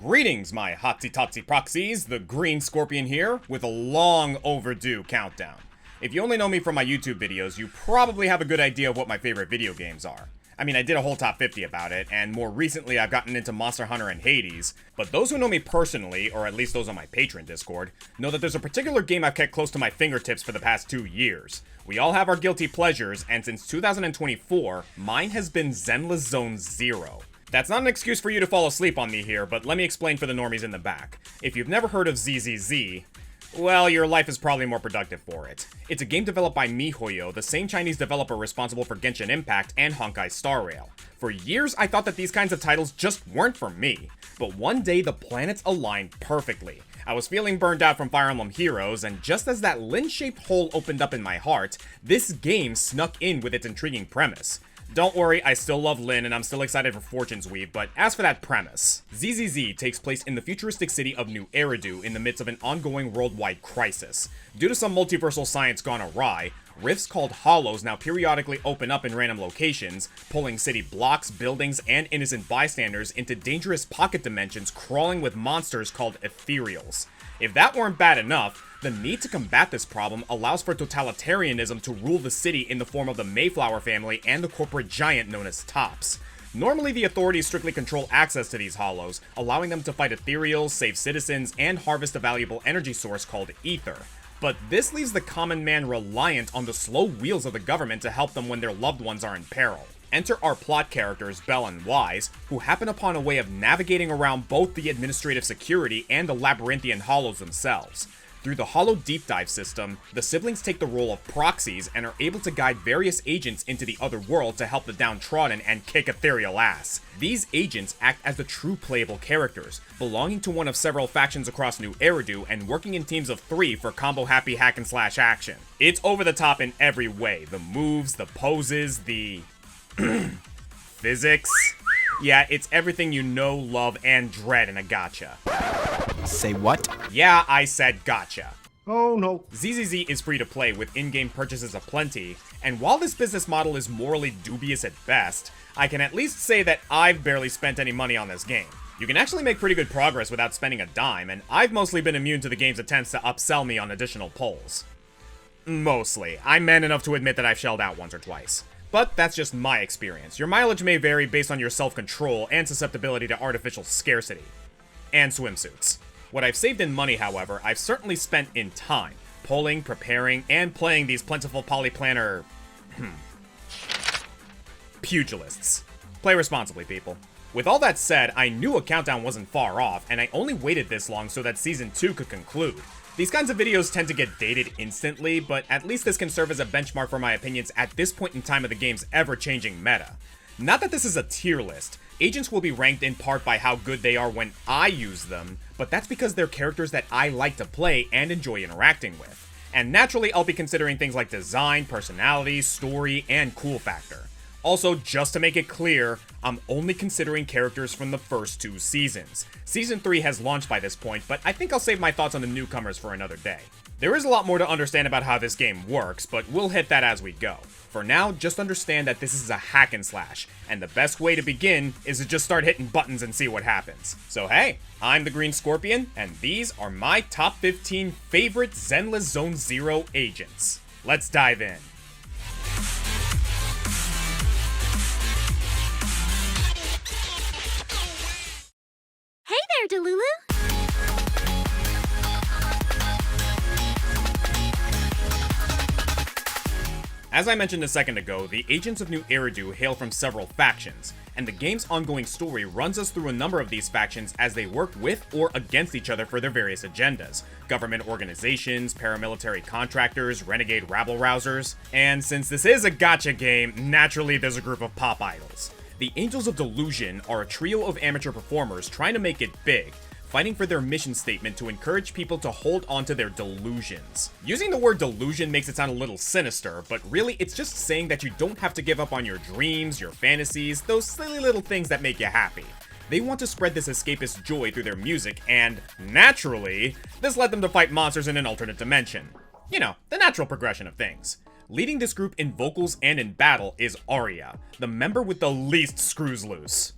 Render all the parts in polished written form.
Greetings, my hotsy-totsy proxies, the Green Scorpion here, with a long overdue countdown. If you only know me from my YouTube videos, you probably have a good idea of what my favorite video games are. I mean, I did a whole top 50 about it, and more recently I've gotten into Monster Hunter and Hades, but those who know me personally, or at least those on my Patreon Discord, know that there's a particular game I've kept close to my fingertips for the past 2 years. We all have our guilty pleasures, and since 2024, mine has been Zenless Zone Zero. That's not an excuse for you to fall asleep on me here, but let me explain for the normies in the back. If you've never heard of ZZZ, well, your life is probably more productive for it. It's a game developed by MiHoYo, the same Chinese developer responsible for Genshin Impact and Honkai Star Rail. For years, I thought that these kinds of titles just weren't for me, but one day the planets aligned perfectly. I was feeling burned out from Fire Emblem Heroes, and just as that lens-shaped hole opened up in my heart, this game snuck in with its intriguing premise. Don't worry, I still love Lyn and I'm still excited for Fortune's Weave, but as for that premise, ZZZ takes place in the futuristic city of New Eridu in the midst of an ongoing worldwide crisis. Due to some multiversal science gone awry, rifts called hollows now periodically open up in random locations, pulling city blocks, buildings, and innocent bystanders into dangerous pocket dimensions crawling with monsters called ethereals. If that weren't bad enough, the need to combat this problem allows for totalitarianism to rule the city in the form of the Mayflower family and the corporate giant known as Tops. Normally, the authorities strictly control access to these hollows, allowing them to fight ethereals, save citizens, and harvest a valuable energy source called ether. But this leaves the common man reliant on the slow wheels of the government to help them when their loved ones are in peril. Enter our plot characters, Belle and Wise, who happen upon a way of navigating around both the administrative security and the labyrinthian hollows themselves. Through the Hollow Deep Dive system, the siblings take the role of proxies and are able to guide various agents into the other world to help the downtrodden and kick ethereal ass. These agents act as the true playable characters, belonging to one of several factions across New Eridu and working in teams of 3 for combo-happy hack-and-slash action. It's over the top in every way. The moves, the poses, the physics. Yeah, it's everything you know, love, and dread in a gacha. Say what? Yeah, I said gotcha. Oh no. ZZZ is free to play with in-game purchases aplenty, and while this business model is morally dubious at best, I can at least say that I've barely spent any money on this game. You can actually make pretty good progress without spending a dime, and I've mostly been immune to the game's attempts to upsell me on additional pulls. Mostly. I'm man enough to admit that I've shelled out once or twice. But that's just my experience. Your mileage may vary based on your self-control and susceptibility to artificial scarcity. And swimsuits. What I've saved in money, however, I've certainly spent in time, polling, preparing, and playing these plentiful polyplanar... pugilists. Play responsibly, people. With all that said, I knew a countdown wasn't far off, and I only waited this long so that Season 2 could conclude. These kinds of videos tend to get dated instantly, but at least this can serve as a benchmark for my opinions at this point in time of the game's ever-changing meta. Not that this is a tier list. Agents will be ranked in part by how good they are when I use them, but that's because they're characters that I like to play and enjoy interacting with. And naturally, I'll be considering things like design, personality, story, and cool factor. Also, just to make it clear, I'm only considering characters from the first 2 seasons. Season 3 has launched by this point, but I think I'll save my thoughts on the newcomers for another day. There is a lot more to understand about how this game works, but we'll hit that as we go. For now, just understand that this is a hack and slash, and the best way to begin is to just start hitting buttons and see what happens. So hey, I'm the Green Scorpion, and these are my top 15 favorite Zenless Zone Zero agents. Let's dive in. Hey there, Delulu! As I mentioned a second ago, the Agents of New Eridu hail from several factions, and the game's ongoing story runs us through a number of these factions as they work with or against each other for their various agendas. Government organizations, paramilitary contractors, renegade rabble-rousers, and since this is a gacha game, naturally there's a group of pop idols. The Angels of Delusion are a trio of amateur performers trying to make it big, fighting for their mission statement to encourage people to hold on to their delusions. Using the word delusion makes it sound a little sinister, but really it's just saying that you don't have to give up on your dreams, your fantasies, those silly little things that make you happy. They want to spread this escapist joy through their music, and, naturally, this led them to fight monsters in an alternate dimension. You know, the natural progression of things. Leading this group in vocals and in battle is Arya, the member with the least screws loose.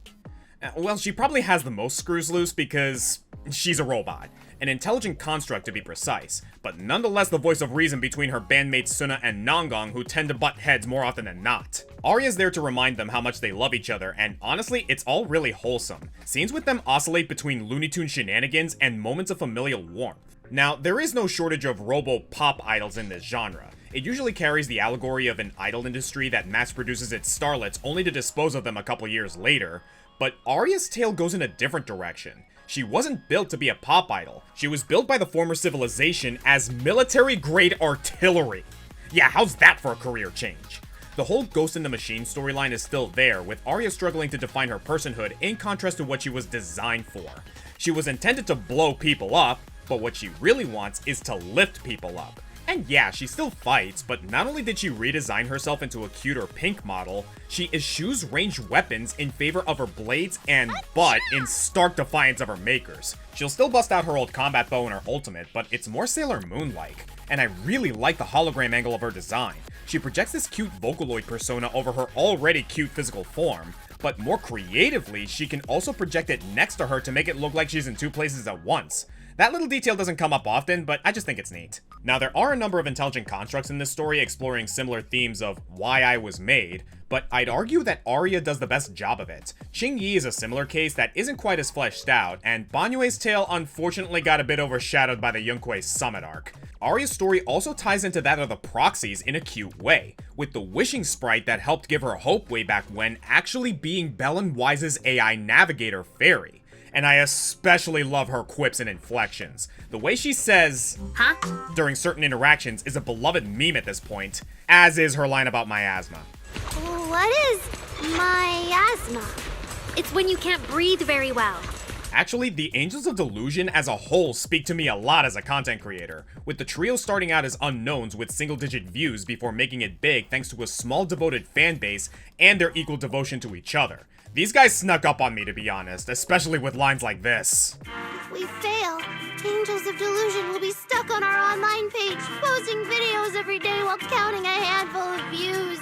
Well, she probably has the most screws loose because she's a robot. An intelligent construct to be precise, but nonetheless the voice of reason between her bandmates Suna and Nongong, who tend to butt heads more often than not. Arya's there to remind them how much they love each other, and honestly, it's all really wholesome. Scenes with them oscillate between Looney Tunes shenanigans and moments of familial warmth. Now, there is no shortage of robo-pop idols in this genre. It usually carries the allegory of an idol industry that mass-produces its starlets only to dispose of them a couple years later, but Arya's tale goes in a different direction. She wasn't built to be a pop idol. She was built by the former civilization as military-grade artillery. Yeah, how's that for a career change? The whole Ghost in the Machine storyline is still there, with Arya struggling to define her personhood in contrast to what she was designed for. She was intended to blow people up, but what she really wants is to lift people up. And yeah, she still fights, but not only did she redesign herself into a cuter pink model, she eschews ranged weapons in favor of her blades and butt in stark defiance of her makers. She'll still bust out her old combat bow in her ultimate, but it's more Sailor Moon-like. And I really like the hologram angle of her design. She projects this cute Vocaloid persona over her already cute physical form, but more creatively, she can also project it next to her to make it look like she's in two places at once. That little detail doesn't come up often, but I just think it's neat. Now, there are a number of intelligent constructs in this story exploring similar themes of why I was made, but I'd argue that Arya does the best job of it. Qingyi is a similar case that isn't quite as fleshed out, and Banyue's tale unfortunately got a bit overshadowed by the Yunque Summit arc. Arya's story also ties into that of the proxies in a cute way, with the wishing sprite that helped give her hope way back when actually being Bellin Wise's AI navigator fairy. And I especially love her quips and inflections. The way she says, "Huh?" during certain interactions is a beloved meme at this point, as is her line about miasma. What is miasma? It's when you can't breathe very well. Actually, the Angels of Delusion as a whole speak to me a lot as a content creator, with the trio starting out as unknowns with single-digit views before making it big thanks to a small devoted fan base and their equal devotion to each other. These guys snuck up on me, to be honest, especially with lines like this. If we fail, Angels of Delusion will be stuck on our online page, posting videos every day while counting a handful of views.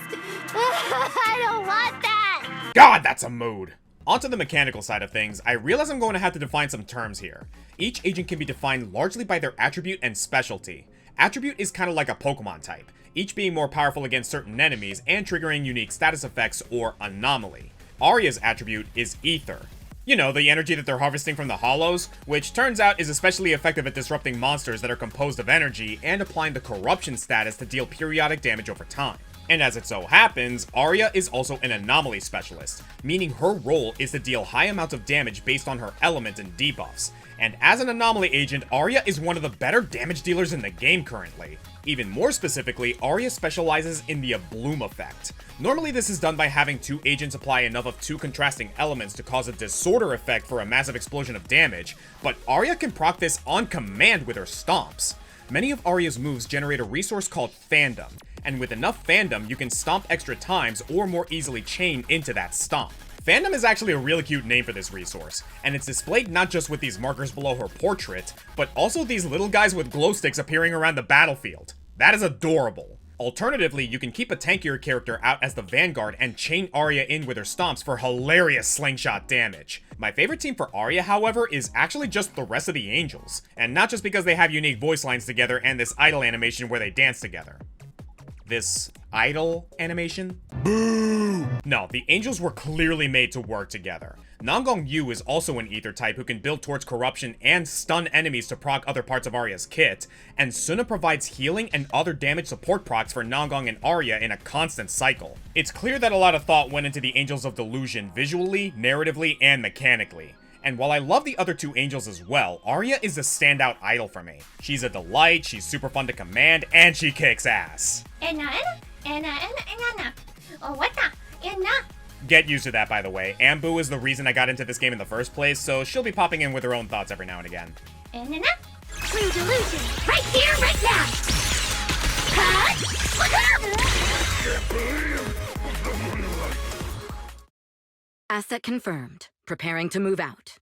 I don't want that! God, that's a mood! Onto the mechanical side of things, I realize I'm going to have to define some terms here. Each agent can be defined largely by their attribute and specialty. Attribute is kind of like a Pokemon type, each being more powerful against certain enemies and triggering unique status effects or anomaly. Arya's attribute is Ether. You know, the energy that they're harvesting from the Hollows, which turns out is especially effective at disrupting monsters that are composed of energy and applying the corruption status to deal periodic damage over time. And as it so happens, Arya is also an anomaly specialist, meaning her role is to deal high amounts of damage based on her element and debuffs. And as an anomaly agent, Arya is one of the better damage dealers in the game currently. Even more specifically, Arya specializes in the Bloom effect. Normally this is done by having two agents apply enough of two contrasting elements to cause a disorder effect for a massive explosion of damage, but Arya can proc this on command with her stomps. Many of Arya's moves generate a resource called fandom, and with enough fandom, you can stomp extra times or more easily chain into that stomp. Fandom is actually a really cute name for this resource, and it's displayed not just with these markers below her portrait, but also these little guys with glow sticks appearing around the battlefield. That is adorable. Alternatively, you can keep a tankier character out as the Vanguard and chain Arya in with her stomps for hilarious slingshot damage. My favorite team for Arya, however, is actually just the rest of the Angels, and not just because they have unique voice lines together and this idol animation where they dance together. This idol animation? Boo! No, the Angels were clearly made to work together. Nongong Yu is also an ether type who can build towards corruption and stun enemies to proc other parts of Arya's kit, and Suna provides healing and other damage support procs for Nongong and Arya in a constant cycle. It's clear that a lot of thought went into the Angels of Delusion visually, narratively, and mechanically. And while I love the other two Angels as well, Arya is a standout idol for me. She's a delight, she's super fun to command, and she kicks ass. Get used to that, by the way. Amboo is the reason I got into this game in the first place, so she'll be popping in with her own thoughts every now and again. True delusion, right here, right now! Asset confirmed. Preparing to move out.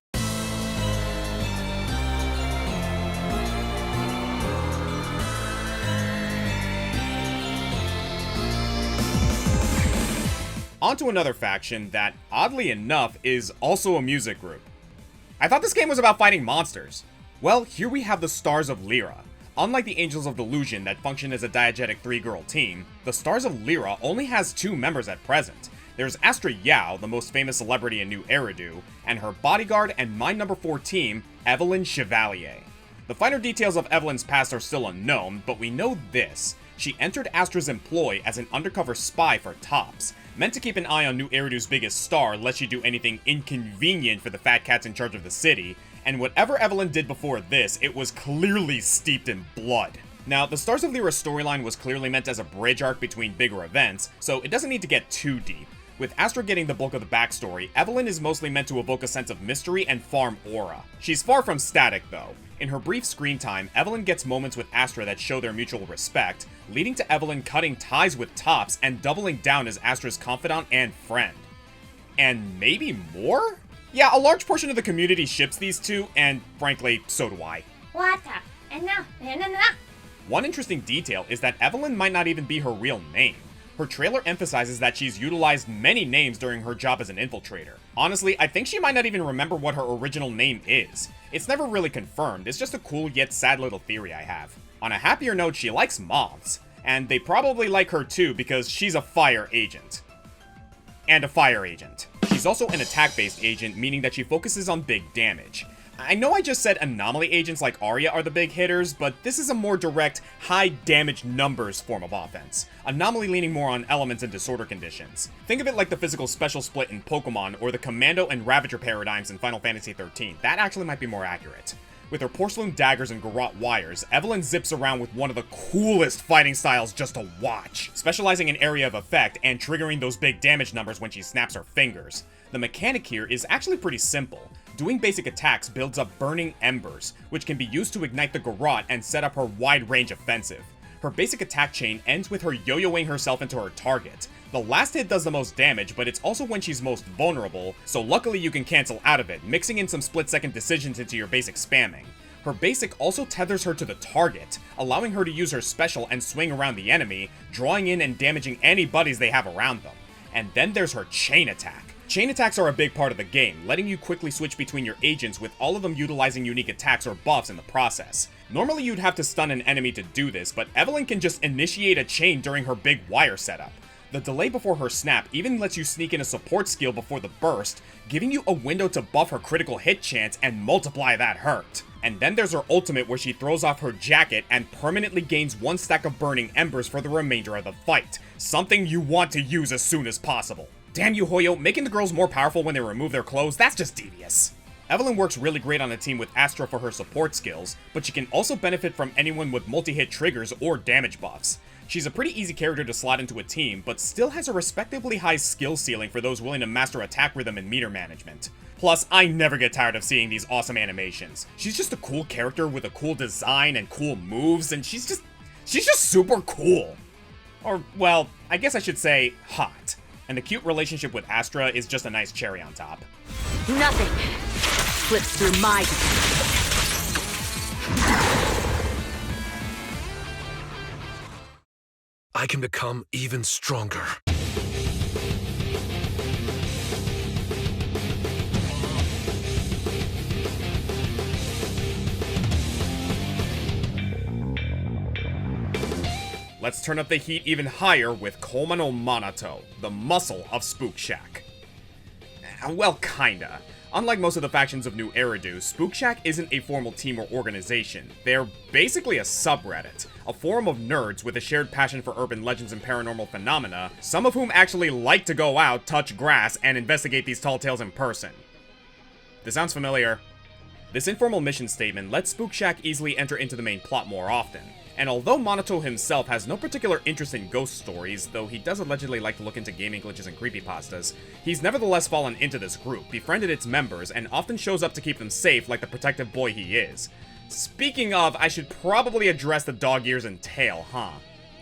On to another faction that, oddly enough, is also a music group. I thought this game was about fighting monsters. Well, here we have the Stars of Lyra. Unlike the Angels of Delusion that function as a diegetic 3-girl team, the Stars of Lyra only has 2 members at present. There's Astra Yao, the most famous celebrity in New Eridu, and her bodyguard and my number 4 team, Evelyn Chevalier. The finer details of Evelyn's past are still unknown, but we know this. She entered Astra's employ as an undercover spy for Tops, meant to keep an eye on New Eridu's biggest star lest she do anything inconvenient for the fat cats in charge of the city, and whatever Evelyn did before this, it was clearly steeped in blood. Now, the Stars of Lyra storyline was clearly meant as a bridge arc between bigger events, so it doesn't need to get too deep. With Astra getting the bulk of the backstory, Evelyn is mostly meant to evoke a sense of mystery and farm aura. She's far from static, though. In her brief screen time, Evelyn gets moments with Astra that show their mutual respect, leading to Evelyn cutting ties with Tops and doubling down as Astra's confidant and friend. And maybe more? Yeah, a large portion of the community ships these two, and frankly, so do I. One interesting detail is that Evelyn might not even be her real name. Her trailer emphasizes that she's utilized many names during her job as an infiltrator. Honestly, I think she might not even remember what her original name is. It's never really confirmed, it's just a cool yet sad little theory I have. On a happier note, she likes moths, and they probably like her too because she's a fire agent. And a fire agent. She's also an attack-based agent, meaning that she focuses on big damage. I know I just said anomaly agents like Arya are the big hitters, but this is a more direct, high damage numbers form of offense. Anomaly leaning more on elements and disorder conditions. Think of it like the physical special split in Pokemon or the Commando and Ravager paradigms in Final Fantasy XIII. That actually might be more accurate. With her porcelain daggers and garrote wires, Evelyn zips around with one of the coolest fighting styles just to watch, specializing in area of effect and triggering those big damage numbers when she snaps her fingers. The mechanic here is actually pretty simple. Doing basic attacks builds up burning embers, which can be used to ignite the garrote and set up her wide-range offensive. Her basic attack chain ends with her yo-yoing herself into her target. The last hit does the most damage, but it's also when she's most vulnerable, so luckily you can cancel out of it, mixing in some split-second decisions into your basic spamming. Her basic also tethers her to the target, allowing her to use her special and swing around the enemy, drawing in and damaging any buddies they have around them. And then there's her chain attack. Chain attacks are a big part of the game, letting you quickly switch between your agents with all of them utilizing unique attacks or buffs in the process. Normally you'd have to stun an enemy to do this, but Evelyn can just initiate a chain during her big wire setup. The delay before her snap even lets you sneak in a support skill before the burst, giving you a window to buff her critical hit chance and multiply that hurt. And then there's her ultimate where she throws off her jacket and permanently gains 1 stack of burning embers for the remainder of the fight, something you want to use as soon as possible. Damn you, Hoyo, making the girls more powerful when they remove their clothes, that's just devious. Evelyn works really great on a team with Astra for her support skills, but she can also benefit from anyone with multi-hit triggers or damage buffs. She's a pretty easy character to slot into a team, but still has a respectably high skill ceiling for those willing to master attack rhythm and meter management. Plus, I never get tired of seeing these awesome animations. She's just a cool character with a cool design and cool moves, and she's just super cool. Or, well, I guess I should say hot. And the cute relationship with Astra is just a nice cherry on top. Nothing slips through my... I can become even stronger. Let's turn up the heat even higher with Koma no Manato, the muscle of Spook Shack. Well, kinda. Unlike most of the factions of New Eridu, Spook Shack isn't a formal team or organization. They're basically a subreddit, a forum of nerds with a shared passion for urban legends and paranormal phenomena, some of whom actually like to go out, touch grass, and investigate these tall tales in person. This sounds familiar. This informal mission statement lets Spook Shack easily enter into the main plot more often. And although Monato himself has no particular interest in ghost stories, though he does allegedly like to look into gaming glitches and creepypastas, he's nevertheless fallen into this group, befriended its members, and often shows up to keep them safe like the protective boy he is. Speaking of, I should probably address the dog ears and tail, huh?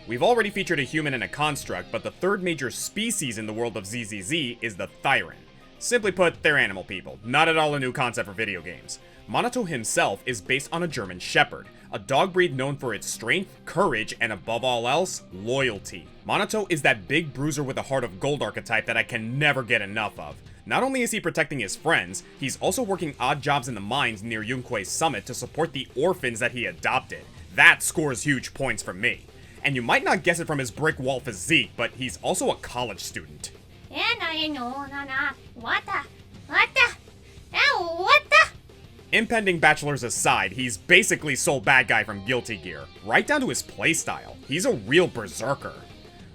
We've already featured a human and a construct, but the third major species in the world of ZZZ is the Thyran. Simply put, they're animal people, not at all a new concept for video games. Monato himself is based on a German Shepherd, a dog breed known for its strength, courage, and above all else, loyalty. Minato is that big bruiser with a heart of gold archetype that I can never get enough of. Not only is he protecting his friends, he's also working odd jobs in the mines near Yunque's summit to support the orphans that he adopted. That scores huge points from me. And you might not guess it from his brick wall physique, but he's also a college student. Impending bachelors aside, he's basically sole bad guy from Guilty Gear, right down to his playstyle. He's a real berserker.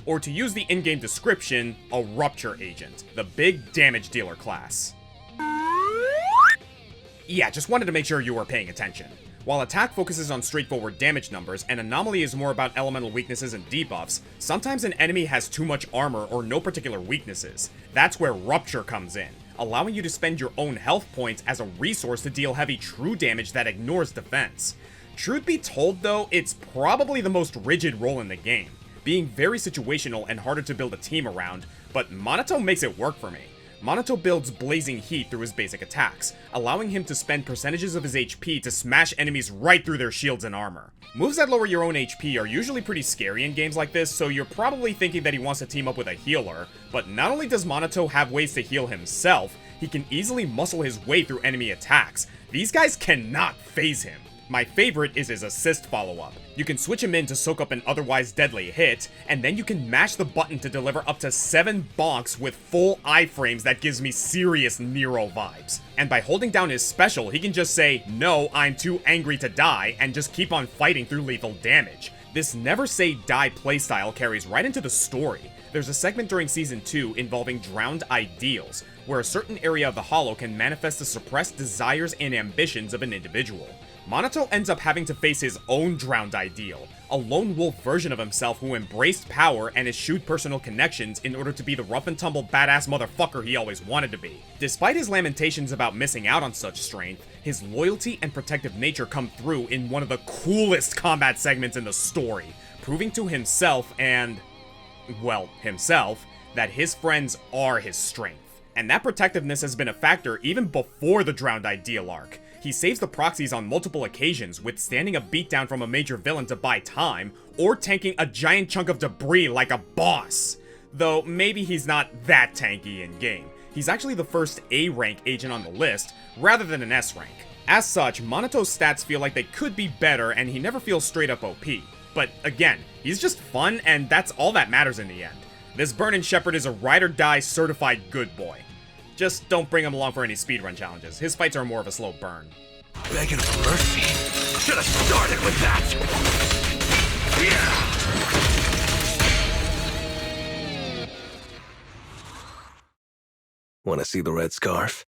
Or to use the in-game description, a rupture agent, the big damage dealer class. Yeah, just wanted to make sure you were paying attention. While attack focuses on straightforward damage numbers, and anomaly is more about elemental weaknesses and debuffs, sometimes an enemy has too much armor or no particular weaknesses. That's where rupture comes in, allowing you to spend your own health points as a resource to deal heavy true damage that ignores defense. Truth be told though, it's probably the most rigid role in the game, being very situational and harder to build a team around, but Minato makes it work for me. Minato builds blazing heat through his basic attacks, allowing him to spend percentages of his HP to smash enemies right through their shields and armor. Moves that lower your own HP are usually pretty scary in games like this, so you're probably thinking that he wants to team up with a healer, but not only does Minato have ways to heal himself, he can easily muscle his way through enemy attacks. These guys cannot phase him. My favorite is his assist follow-up. You can switch him in to soak up an otherwise deadly hit, and then you can mash the button to deliver up to 7 bonks with full iframes that gives me serious Nero vibes. And by holding down his special, he can just say, "No, I'm too angry to die," and just keep on fighting through lethal damage. This never say die playstyle carries right into the story. There's a segment during Season 2 involving drowned ideals, where a certain area of the Hollow can manifest the suppressed desires and ambitions of an individual. Minato ends up having to face his own drowned ideal, a lone wolf version of himself who embraced power and eschewed personal connections in order to be the rough-and-tumble badass motherfucker he always wanted to be. Despite his lamentations about missing out on such strength, his loyalty and protective nature come through in one of the coolest combat segments in the story, proving to himself and, well, himself, that his friends are his strength. And that protectiveness has been a factor even before the drowned ideal arc. He saves the proxies on multiple occasions, withstanding a beatdown from a major villain to buy time, or tanking a giant chunk of debris like a boss. Though maybe he's not that tanky in-game. He's actually the first A-rank agent on the list, rather than an S-rank. As such, Monato's stats feel like they could be better, and he never feels straight up OP. But again, he's just fun, and that's all that matters in the end. This Burnin' Shepherd is a ride-or-die certified good boy. Just don't bring him along for any speedrun challenges. His fights are more of a slow burn. Begging for mercy. Should have started with that. Yeah. Want to see the red scarf?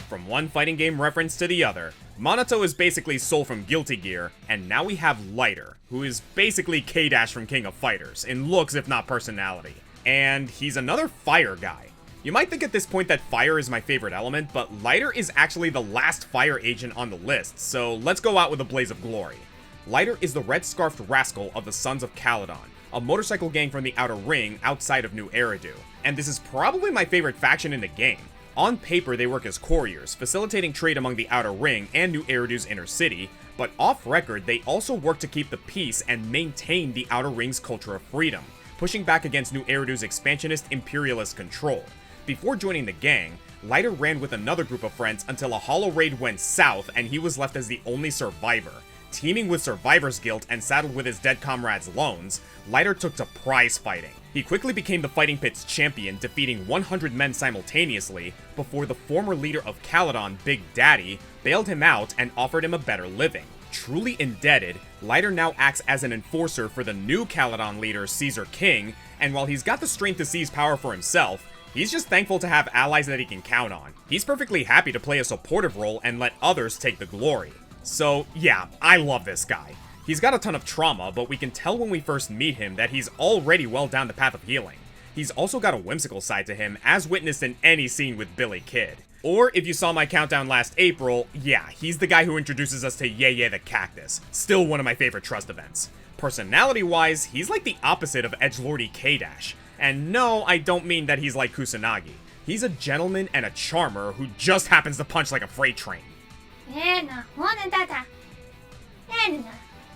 From one fighting game reference to the other, Minato is basically Soul from Guilty Gear, and now we have Lighter, who is basically K-Dash from King of Fighters, in looks if not personality. And he's another fire guy. You might think at this point that fire is my favorite element, but Lighter is actually the last fire agent on the list, so let's go out with a blaze of glory. Lighter is the red-scarfed rascal of the Sons of Caledon, a motorcycle gang from the Outer Ring outside of New Eridu, and this is probably my favorite faction in the game. On paper, they work as couriers, facilitating trade among the Outer Ring and New Eridu's inner city, but off-record, they also work to keep the peace and maintain the Outer Ring's culture of freedom, pushing back against New Eridu's expansionist imperialist control. Before joining the gang, Lighter ran with another group of friends until a hollow raid went south and he was left as the only survivor. Teaming with Survivor's Guilt and saddled with his dead comrades' loans, Lighter took to prize fighting. He quickly became the fighting pit's champion, defeating 100 men simultaneously, before the former leader of Caledon, Big Daddy, bailed him out and offered him a better living. Truly indebted, Lighter now acts as an enforcer for the new Caledon leader, Caesar King, and while he's got the strength to seize power for himself, he's just thankful to have allies that he can count on. He's perfectly happy to play a supportive role and let others take the glory. So yeah, I love this guy. He's got a ton of trauma, but we can tell when we first meet him that he's already well down the path of healing. He's also got a whimsical side to him, as witnessed in any scene with Billy Kid. Or, if you saw my countdown last April, yeah, he's the guy who introduces us to Yeye the Cactus, still one of my favorite Trust events. Personality-wise, he's like the opposite of edgelordy K-Dash. And no, I don't mean that he's like Kusanagi. He's a gentleman and a charmer who just happens to punch like a freight train.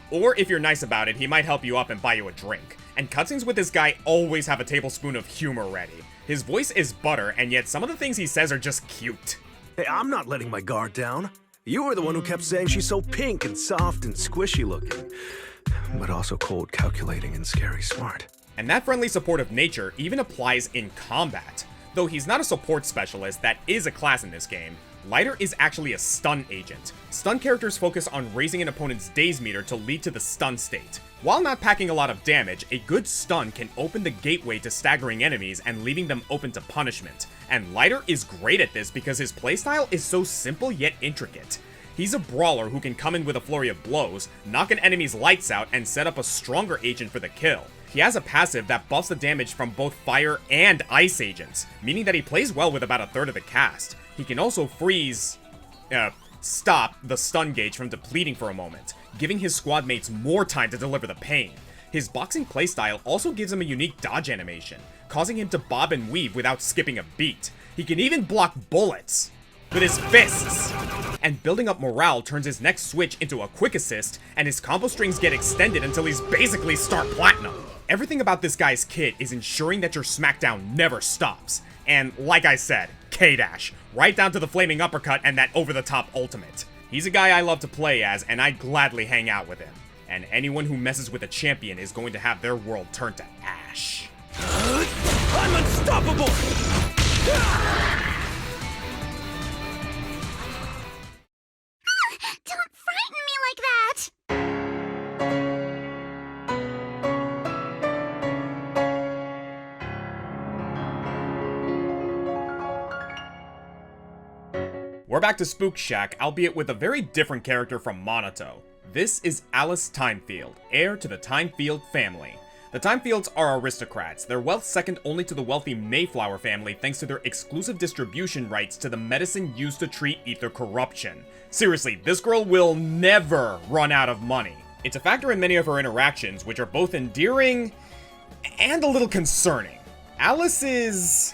Or if you're nice about it, he might help you up and buy you a drink. And cutscenes with this guy always have a tablespoon of humor ready. His voice is butter, and yet some of the things he says are just cute. Hey, I'm not letting my guard down. You were the one who kept saying she's so pink and soft and squishy looking. But also cold, calculating, and scary smart. And that friendly, supportive nature even applies in combat. Though he's not a support specialist, that is a class in this game, Lighter is actually a stun agent. Stun characters focus on raising an opponent's daze meter to lead to the stun state. While not packing a lot of damage, a good stun can open the gateway to staggering enemies and leaving them open to punishment. And Lighter is great at this because his playstyle is so simple yet intricate. He's a brawler who can come in with a flurry of blows, knock an enemy's lights out, and set up a stronger agent for the kill. He has a passive that buffs the damage from both fire and ice agents, meaning that he plays well with about a third of the cast. He can also stop the stun gauge from depleting for a moment, giving his squad mates more time to deliver the pain. His boxing playstyle also gives him a unique dodge animation, causing him to bob and weave without skipping a beat. He can even block bullets with his fists! And building up morale turns his next switch into a quick assist, and his combo strings get extended until he's basically Star Platinum. Everything about this guy's kit is ensuring that your smackdown never stops. And like I said, K-Dash, right down to the flaming uppercut and that over-the-top ultimate. He's a guy I love to play as, and I'd gladly hang out with him. And anyone who messes with a champion is going to have their world turned to ash. I'm unstoppable! Don't frighten me like that! We're back to Spook Shack, albeit with a very different character from Monato. This is Alice Timefield, heir to the Timefield family. The Timefields are aristocrats, their wealth second only to the wealthy Mayflower family thanks to their exclusive distribution rights to the medicine used to treat ether corruption. Seriously, this girl will never run out of money. It's a factor in many of her interactions, which are both endearing and a little concerning. Alice is...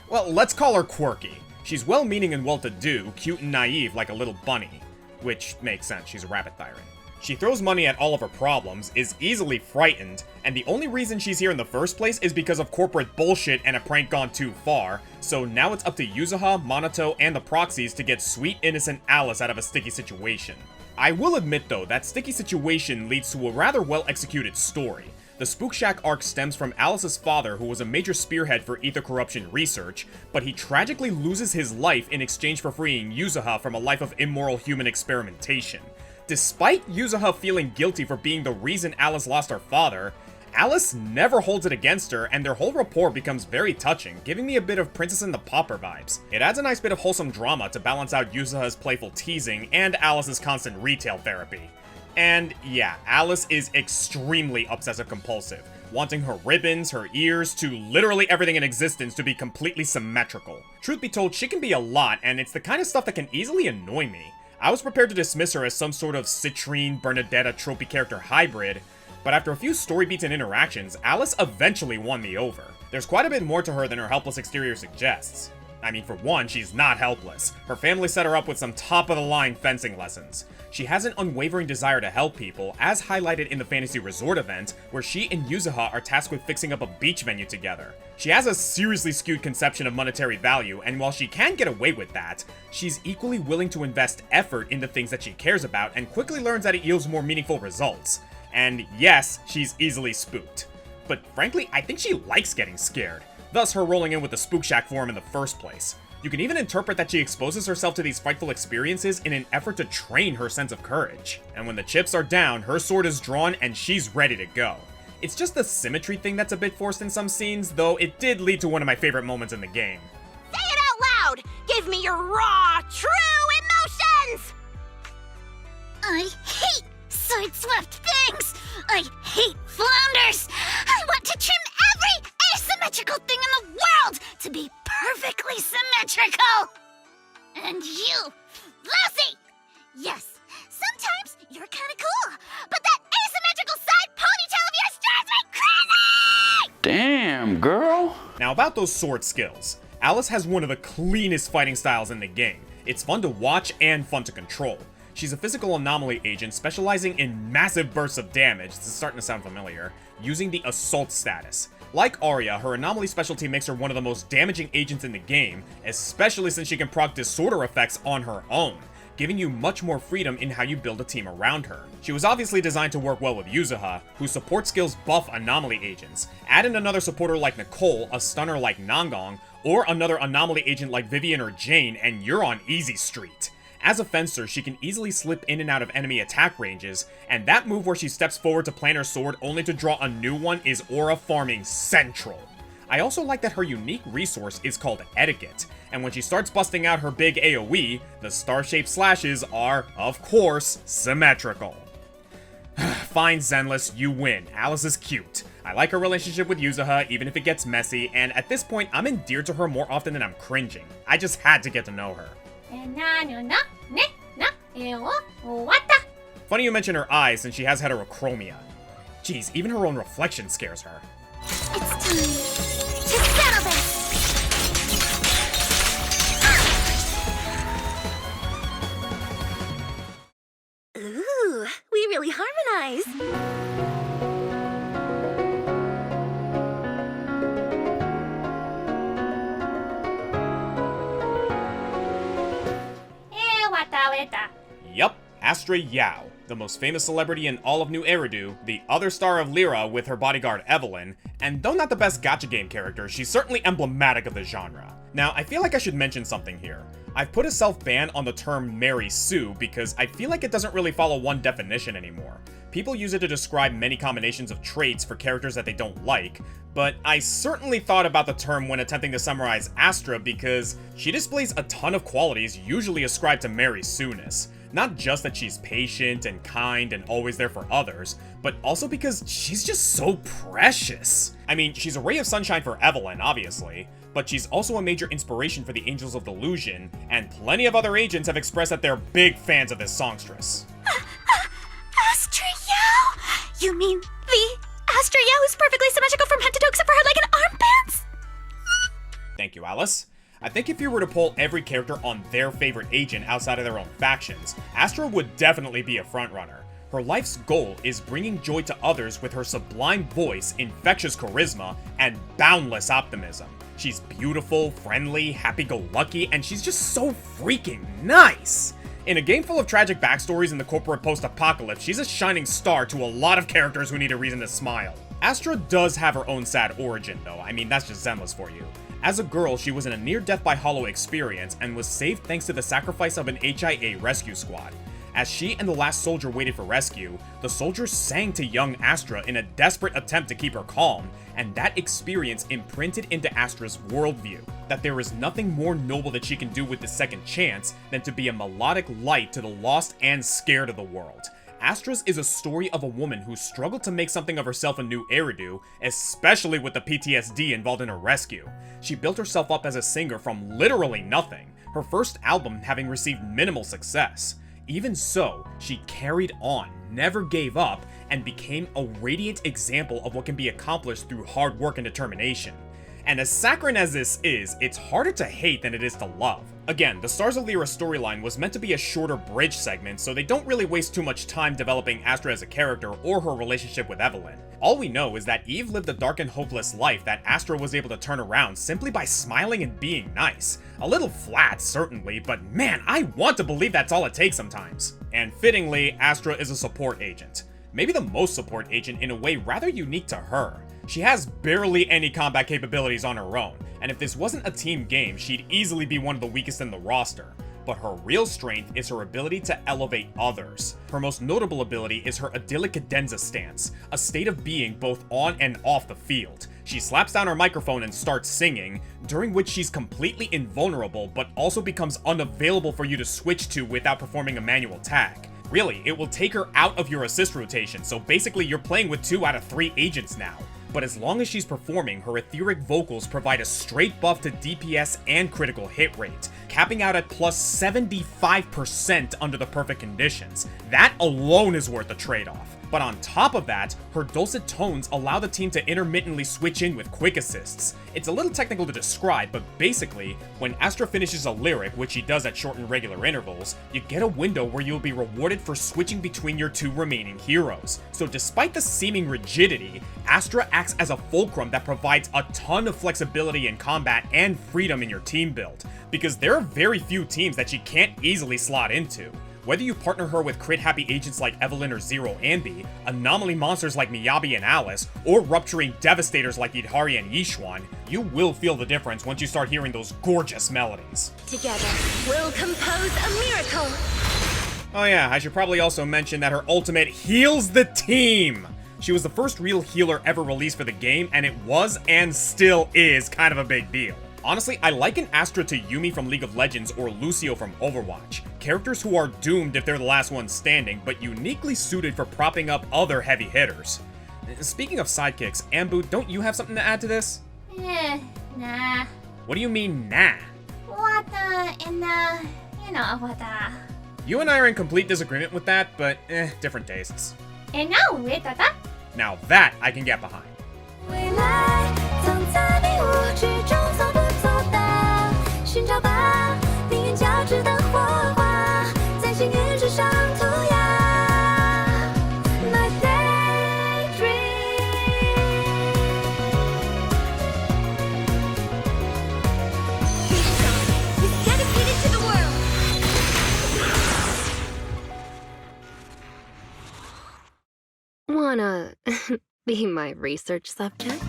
well, let's call her quirky. She's well-meaning and well-to-do, cute and naive like a little bunny. Which makes sense, she's a rabbit tyrant. She throws money at all of her problems, is easily frightened, and the only reason she's here in the first place is because of corporate bullshit and a prank gone too far, so now it's up to Yuzuha, Monato, and the proxies to get sweet innocent Alice out of a sticky situation. I will admit though, that sticky situation leads to a rather well-executed story. The Spook Shack arc stems from Alice's father, who was a major spearhead for ether corruption research, but he tragically loses his life in exchange for freeing Yuzuha from a life of immoral human experimentation. Despite Yuzuha feeling guilty for being the reason Alice lost her father, Alice never holds it against her, and their whole rapport becomes very touching, giving me a bit of Princess and the Pauper vibes. It adds a nice bit of wholesome drama to balance out Yuzuha's playful teasing and Alice's constant retail therapy. And yeah, Alice is extremely obsessive-compulsive, wanting her ribbons, her ears, to literally everything in existence to be completely symmetrical. Truth be told, she can be a lot, and it's the kind of stuff that can easily annoy me. I was prepared to dismiss her as some sort of Citrine, Bernadetta tropey character hybrid, but after a few story beats and interactions, Alice eventually won me over. There's quite a bit more to her than her helpless exterior suggests. I mean, for one, she's not helpless. Her family set her up with some top-of-the-line fencing lessons. She has an unwavering desire to help people, as highlighted in the Fantasy Resort event, where she and Yuzuha are tasked with fixing up a beach venue together. She has a seriously skewed conception of monetary value, and while she can get away with that, she's equally willing to invest effort in the things that she cares about, and quickly learns that it yields more meaningful results. And yes, she's easily spooked. But frankly, I think she likes getting scared. Thus her rolling in with the Spook Shack form in the first place. You can even interpret that she exposes herself to these frightful experiences in an effort to train her sense of courage. And when the chips are down, her sword is drawn and she's ready to go. It's just the symmetry thing that's a bit forced in some scenes, though it did lead to one of my favorite moments in the game. Say it out loud! Give me your raw, true emotions! I hate side-swept things! I hate flounders! I want to trim every asymmetrical thing in the world to be perfectly symmetrical! And you, Lucy! Yes, sometimes you're kinda cool, but that asymmetrical side ponytail of yours drives me crazy! Damn, girl. Now about those sword skills. Alice has one of the cleanest fighting styles in the game. It's fun to watch and fun to control. She's a physical anomaly agent specializing in massive bursts of damage, this is starting to sound familiar, using the assault status. Like Arya, her anomaly specialty makes her one of the most damaging agents in the game, especially since she can proc disorder effects on her own, giving you much more freedom in how you build a team around her. She was obviously designed to work well with Yuzuha, whose support skills buff anomaly agents. Add in another supporter like Nicole, a stunner like Nangong, or another anomaly agent like Vivian or Jane, and you're on easy street. As a fencer, she can easily slip in and out of enemy attack ranges, and that move where she steps forward to plant her sword only to draw a new one is aura farming central. I also like that her unique resource is called Etiquette, and when she starts busting out her big AoE, the star-shaped slashes are, of course, symmetrical. Fine, Zenless, you win. Alice is cute. I like her relationship with Yuzuha, even if it gets messy, and at this point, I'm endeared to her more often than I'm cringing. I just had to get to know her. Funny you mention her eyes, since she has heterochromia. Jeez, even her own reflection scares her. It's time to settle this! Ooh, we really harmonize. Yup, Astra Yao, the most famous celebrity in all of New Eridu, the other star of Lyra with her bodyguard Evelyn, and though not the best gacha game character, she's certainly emblematic of the genre. Now, I feel like I should mention something here. I've put a self-ban on the term Mary Sue because I feel like it doesn't really follow one definition anymore. People use it to describe many combinations of traits for characters that they don't like, but I certainly thought about the term when attempting to summarize Astra because she displays a ton of qualities usually ascribed to Mary Sue-ness. Not just that she's patient and kind and always there for others, but also because she's just so precious. I mean, she's a ray of sunshine for Evelyn, obviously, but she's also a major inspiration for the Angels of Delusion, and plenty of other agents have expressed that they're big fans of this songstress. Astra Yao? You mean the Astra Yao who's perfectly symmetrical from head to toe except for her leg and armbands? Thank you, Alice. I think if you were to poll every character on their favorite agent outside of their own factions, Astra would definitely be a frontrunner. Her life's goal is bringing joy to others with her sublime voice, infectious charisma, and boundless optimism. She's beautiful, friendly, happy-go-lucky, and she's just so freaking nice! In a game full of tragic backstories in the corporate post-apocalypse, she's a shining star to a lot of characters who need a reason to smile. Astra does have her own sad origin, though. I mean, that's just Zenless for you. As a girl, she was in a near-death-by-hollow experience and was saved thanks to the sacrifice of an XIII rescue squad. As she and the last soldier waited for rescue, the soldiers sang to young Astra in a desperate attempt to keep her calm, and that experience imprinted into Astra's worldview, that there is nothing more noble that she can do with the second chance than to be a melodic light to the lost and scared of the world. Astra's is a story of a woman who struggled to make something of herself in New Eridu, especially with the PTSD involved in her rescue. She built herself up as a singer from literally nothing, her first album having received minimal success. Even so, she carried on, never gave up, and became a radiant example of what can be accomplished through hard work and determination. And as saccharine as this is, it's harder to hate than it is to love. Again, the Stars of Lyra storyline was meant to be a shorter bridge segment, so they don't really waste too much time developing Astra as a character or her relationship with Evelyn. All we know is that Eve lived a dark and hopeless life that Astra was able to turn around simply by smiling and being nice. A little flat, certainly, but man, I want to believe that's all it takes sometimes. And fittingly, Astra is a support agent. Maybe the most support agent in a way rather unique to her. She has barely any combat capabilities on her own, and if this wasn't a team game, she'd easily be one of the weakest in the roster. But her real strength is her ability to elevate others. Her most notable ability is her idyllic cadenza stance, a state of being both on and off the field. She slaps down her microphone and starts singing, during which she's completely invulnerable but also becomes unavailable for you to switch to without performing a manual tag. Really, it will take her out of your assist rotation, so basically you're playing with 2 out of 3 agents now. But as long as she's performing, her etheric vocals provide a straight buff to DPS and critical hit rate, capping out at plus 75% under the perfect conditions. That alone is worth the trade-off. But on top of that, her dulcet tones allow the team to intermittently switch in with quick assists. It's a little technical to describe, but basically, when Astra finishes a lyric, which she does at short and regular intervals, you get a window where you'll be rewarded for switching between your two remaining heroes. So despite the seeming rigidity, Astra acts as a fulcrum that provides a ton of flexibility in combat and freedom in your team build, because there are very few teams that she can't easily slot into. Whether you partner her with crit-happy agents like Evelyn or Zero Amboo, anomaly monsters like Miyabi and Alice, or rupturing devastators like Idhari and Yishuan, you will feel the difference once you start hearing those gorgeous melodies. Together, we'll compose a miracle. Oh yeah, I should probably also mention that her ultimate heals the team! She was the first real healer ever released for the game, and it was, and still is, kind of a big deal. Honestly, I liken Astra to Yuumi from League of Legends or Lucio from Overwatch. Characters who are doomed if they're the last one standing, but uniquely suited for propping up other heavy hitters. Speaking of sidekicks, Amboo, don't you have something to add to this? Nah. What do you mean, nah? What you know what You and I are in complete disagreement with that, but different tastes. now with that. Now that I can get behind. 未来藏在迷雾之中，走不走到？寻找吧，命运交织的火花，在幸运之上涂鸦。My daydream。He's dedicated to the world. Wanna be my research subject?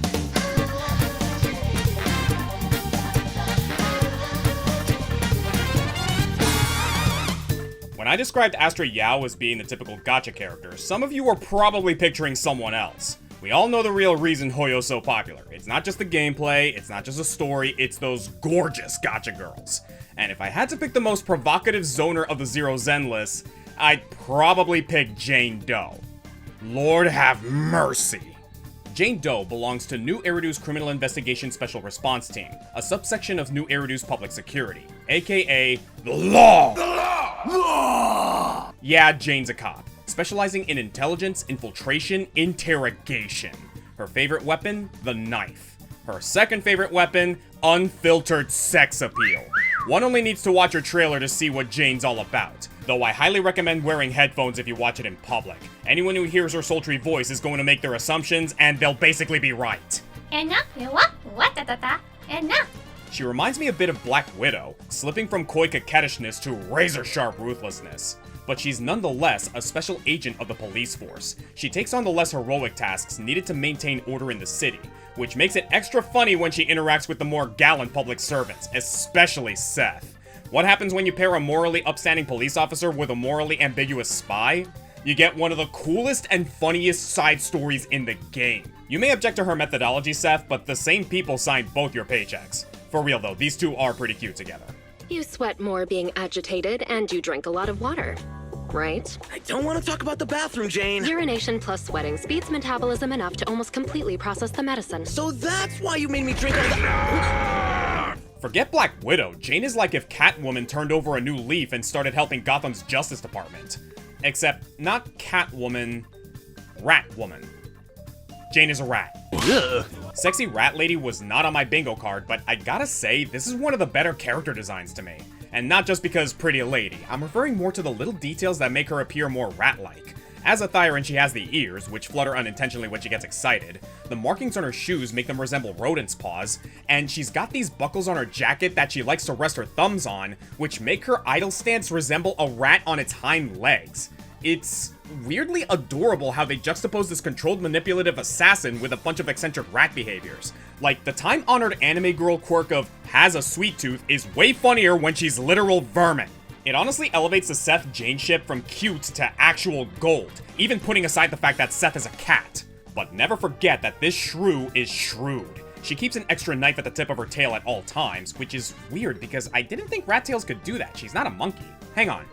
When I described Astra Yao as being the typical gacha character, some of you were probably picturing someone else. We all know the real reason Hoyo's so popular. It's not just the gameplay, it's not just a story, it's those gorgeous gacha girls. And if I had to pick the most provocative zoner of the Zero Zenless, I'd probably pick Jane Doe. Lord have mercy. Jane Doe belongs to New Eridu's Criminal Investigation Special Response Team, a subsection of New Eridu's Public Security, aka the Law! Yeah, Jane's a cop, specializing in intelligence, infiltration, interrogation. Her favorite weapon? The knife. Her second favorite weapon? Unfiltered sex appeal. One only needs to watch her trailer to see what Jane's all about, though I highly recommend wearing headphones if you watch it in public. Anyone who hears her sultry voice is going to make their assumptions, and they'll basically be right. She reminds me a bit of Black Widow, slipping from coy coquettishness to razor-sharp ruthlessness. But she's nonetheless a special agent of the police force. She takes on the less heroic tasks needed to maintain order in the city, which makes it extra funny when she interacts with the more gallant public servants, especially Seth. What happens when you pair a morally upstanding police officer with a morally ambiguous spy? You get one of the coolest and funniest side stories in the game. You may object to her methodology, Seth, but the same people signed both your paychecks. For real though, these two are pretty cute together. You sweat more being agitated, and you drink a lot of water, right? I don't want to talk about the bathroom, Jane. Urination plus sweating speeds metabolism enough to almost completely process the medicine. So that's why you made me drink all the... Forget Black Widow, Jane is like if Catwoman turned over a new leaf and started helping Gotham's Justice Department. Except, not Catwoman, Ratwoman. Jane is a rat. Ugh. Sexy Rat Lady was not on my bingo card, but I gotta say, this is one of the better character designs to me. And not just because pretty lady, I'm referring more to the little details that make her appear more rat-like. As a Thyran, she has the ears, which flutter unintentionally when she gets excited. The markings on her shoes make them resemble rodents' paws, and she's got these buckles on her jacket that she likes to rest her thumbs on, which make her idle stance resemble a rat on its hind legs. It's weirdly adorable how they juxtapose this controlled manipulative assassin with a bunch of eccentric rat behaviors. Like, the time-honored anime girl quirk of has a sweet tooth is way funnier when she's literal vermin. It honestly elevates the Seth-Jane ship from cute to actual gold, even putting aside the fact that Seth is a cat. But never forget that this shrew is shrewd. She keeps an extra knife at the tip of her tail at all times, which is weird because I didn't think rat tails could do that. She's not a monkey. Hang on.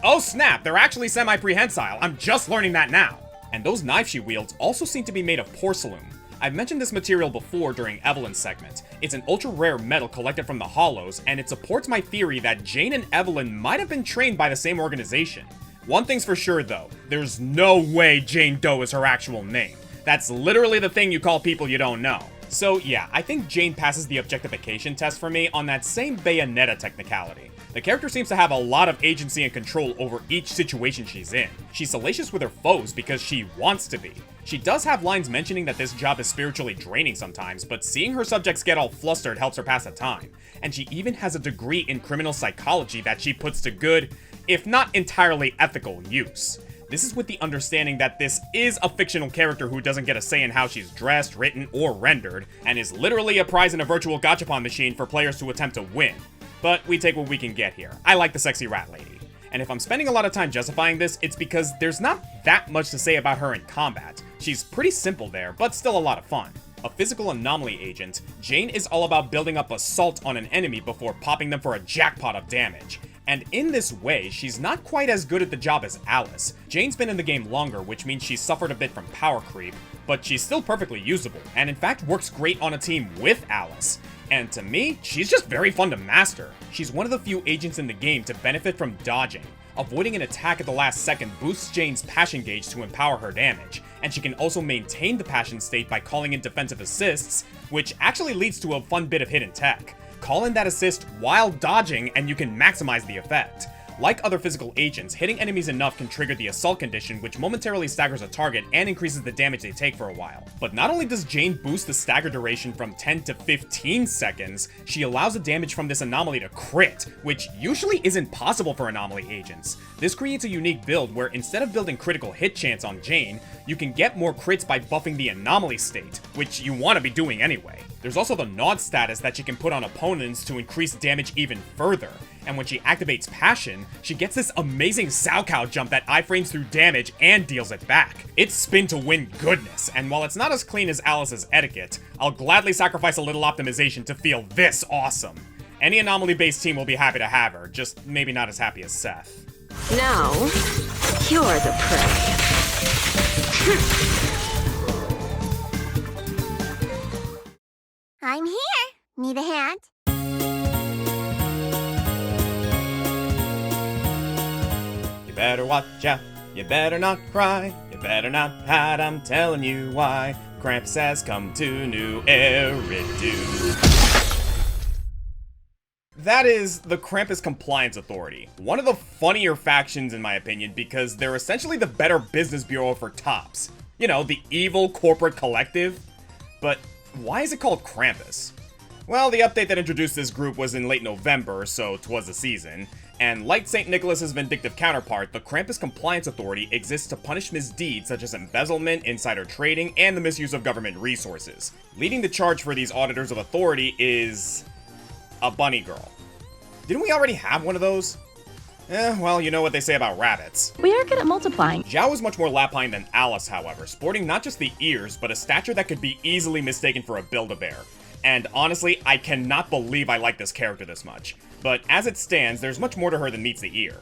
Oh snap, they're actually semi-prehensile. I'm just learning that now. And those knives she wields also seem to be made of porcelain. I've mentioned this material before during Evelyn's segment. It's an ultra-rare metal collected from the Hollows, and it supports my theory that Jane and Evelyn might have been trained by the same organization. One thing's for sure though, there's no way Jane Doe is her actual name. That's literally the thing you call people you don't know. So yeah, I think Jane passes the objectification test for me on that same Bayonetta technicality. The character seems to have a lot of agency and control over each situation she's in. She's salacious with her foes because she wants to be. She does have lines mentioning that this job is spiritually draining sometimes, but seeing her subjects get all flustered helps her pass the time. And she even has a degree in criminal psychology that she puts to good, if not entirely ethical, use. This is with the understanding that this is a fictional character who doesn't get a say in how she's dressed, written, or rendered, and is literally a prize in a virtual gachapon machine for players to attempt to win. But we take what we can get here. I like the sexy rat lady. And if I'm spending a lot of time justifying this, it's because there's not that much to say about her in combat. She's pretty simple there, but still a lot of fun. A physical anomaly agent, Jane is all about building up assault on an enemy before popping them for a jackpot of damage. And in this way, she's not quite as good at the job as Alice. Jane's been in the game longer, which means she's suffered a bit from power creep, but she's still perfectly usable, and in fact works great on a team with Alice. And to me, she's just very fun to master. She's one of the few agents in the game to benefit from dodging. Avoiding an attack at the last second boosts Jane's passion gauge to empower her damage, and she can also maintain the passion state by calling in defensive assists, which actually leads to a fun bit of hidden tech. Call in that assist while dodging and you can maximize the effect. Like other physical agents, hitting enemies enough can trigger the assault condition, which momentarily staggers a target and increases the damage they take for a while. But not only does Jane boost the stagger duration from 10 to 15 seconds, she allows the damage from this anomaly to crit, which usually isn't possible for anomaly agents. This creates a unique build where instead of building critical hit chance on Jane, you can get more crits by buffing the anomaly state, which you want to be doing anyway. There's also the Nod status that she can put on opponents to increase damage even further. And when she activates Passion, she gets this amazing Saucow jump that iframes through damage and deals it back. It's spin to win goodness, and while it's not as clean as Alice's etiquette, I'll gladly sacrifice a little optimization to feel this awesome. Any anomaly-based team will be happy to have her, just maybe not as happy as Seth. Now, you're the prey. I'm here. Need a hand? You better watch out, you better not cry, you better not hide, I'm telling you why. Krampus has come to New Eridu. That is the Krampus Compliance Authority. One of the funnier factions in my opinion because they're essentially the Better Business Bureau for tops. You know, the evil corporate collective. But why is it called Krampus? Well, the update that introduced this group was in late November, so 'twas the season, and like St. Nicholas's vindictive counterpart, the Krampus Compliance Authority exists to punish misdeeds such as embezzlement, insider trading, and the misuse of government resources. Leading the charge for these auditors of authority is a bunny girl. Didn't we already have one of those? Well, you know what they say about rabbits. We are good at multiplying. Zhao is much more lapine than Alice, however, sporting not just the ears, but a stature that could be easily mistaken for a Build-A-Bear. And honestly, I cannot believe I like this character this much. But as it stands, there's much more to her than meets the ear.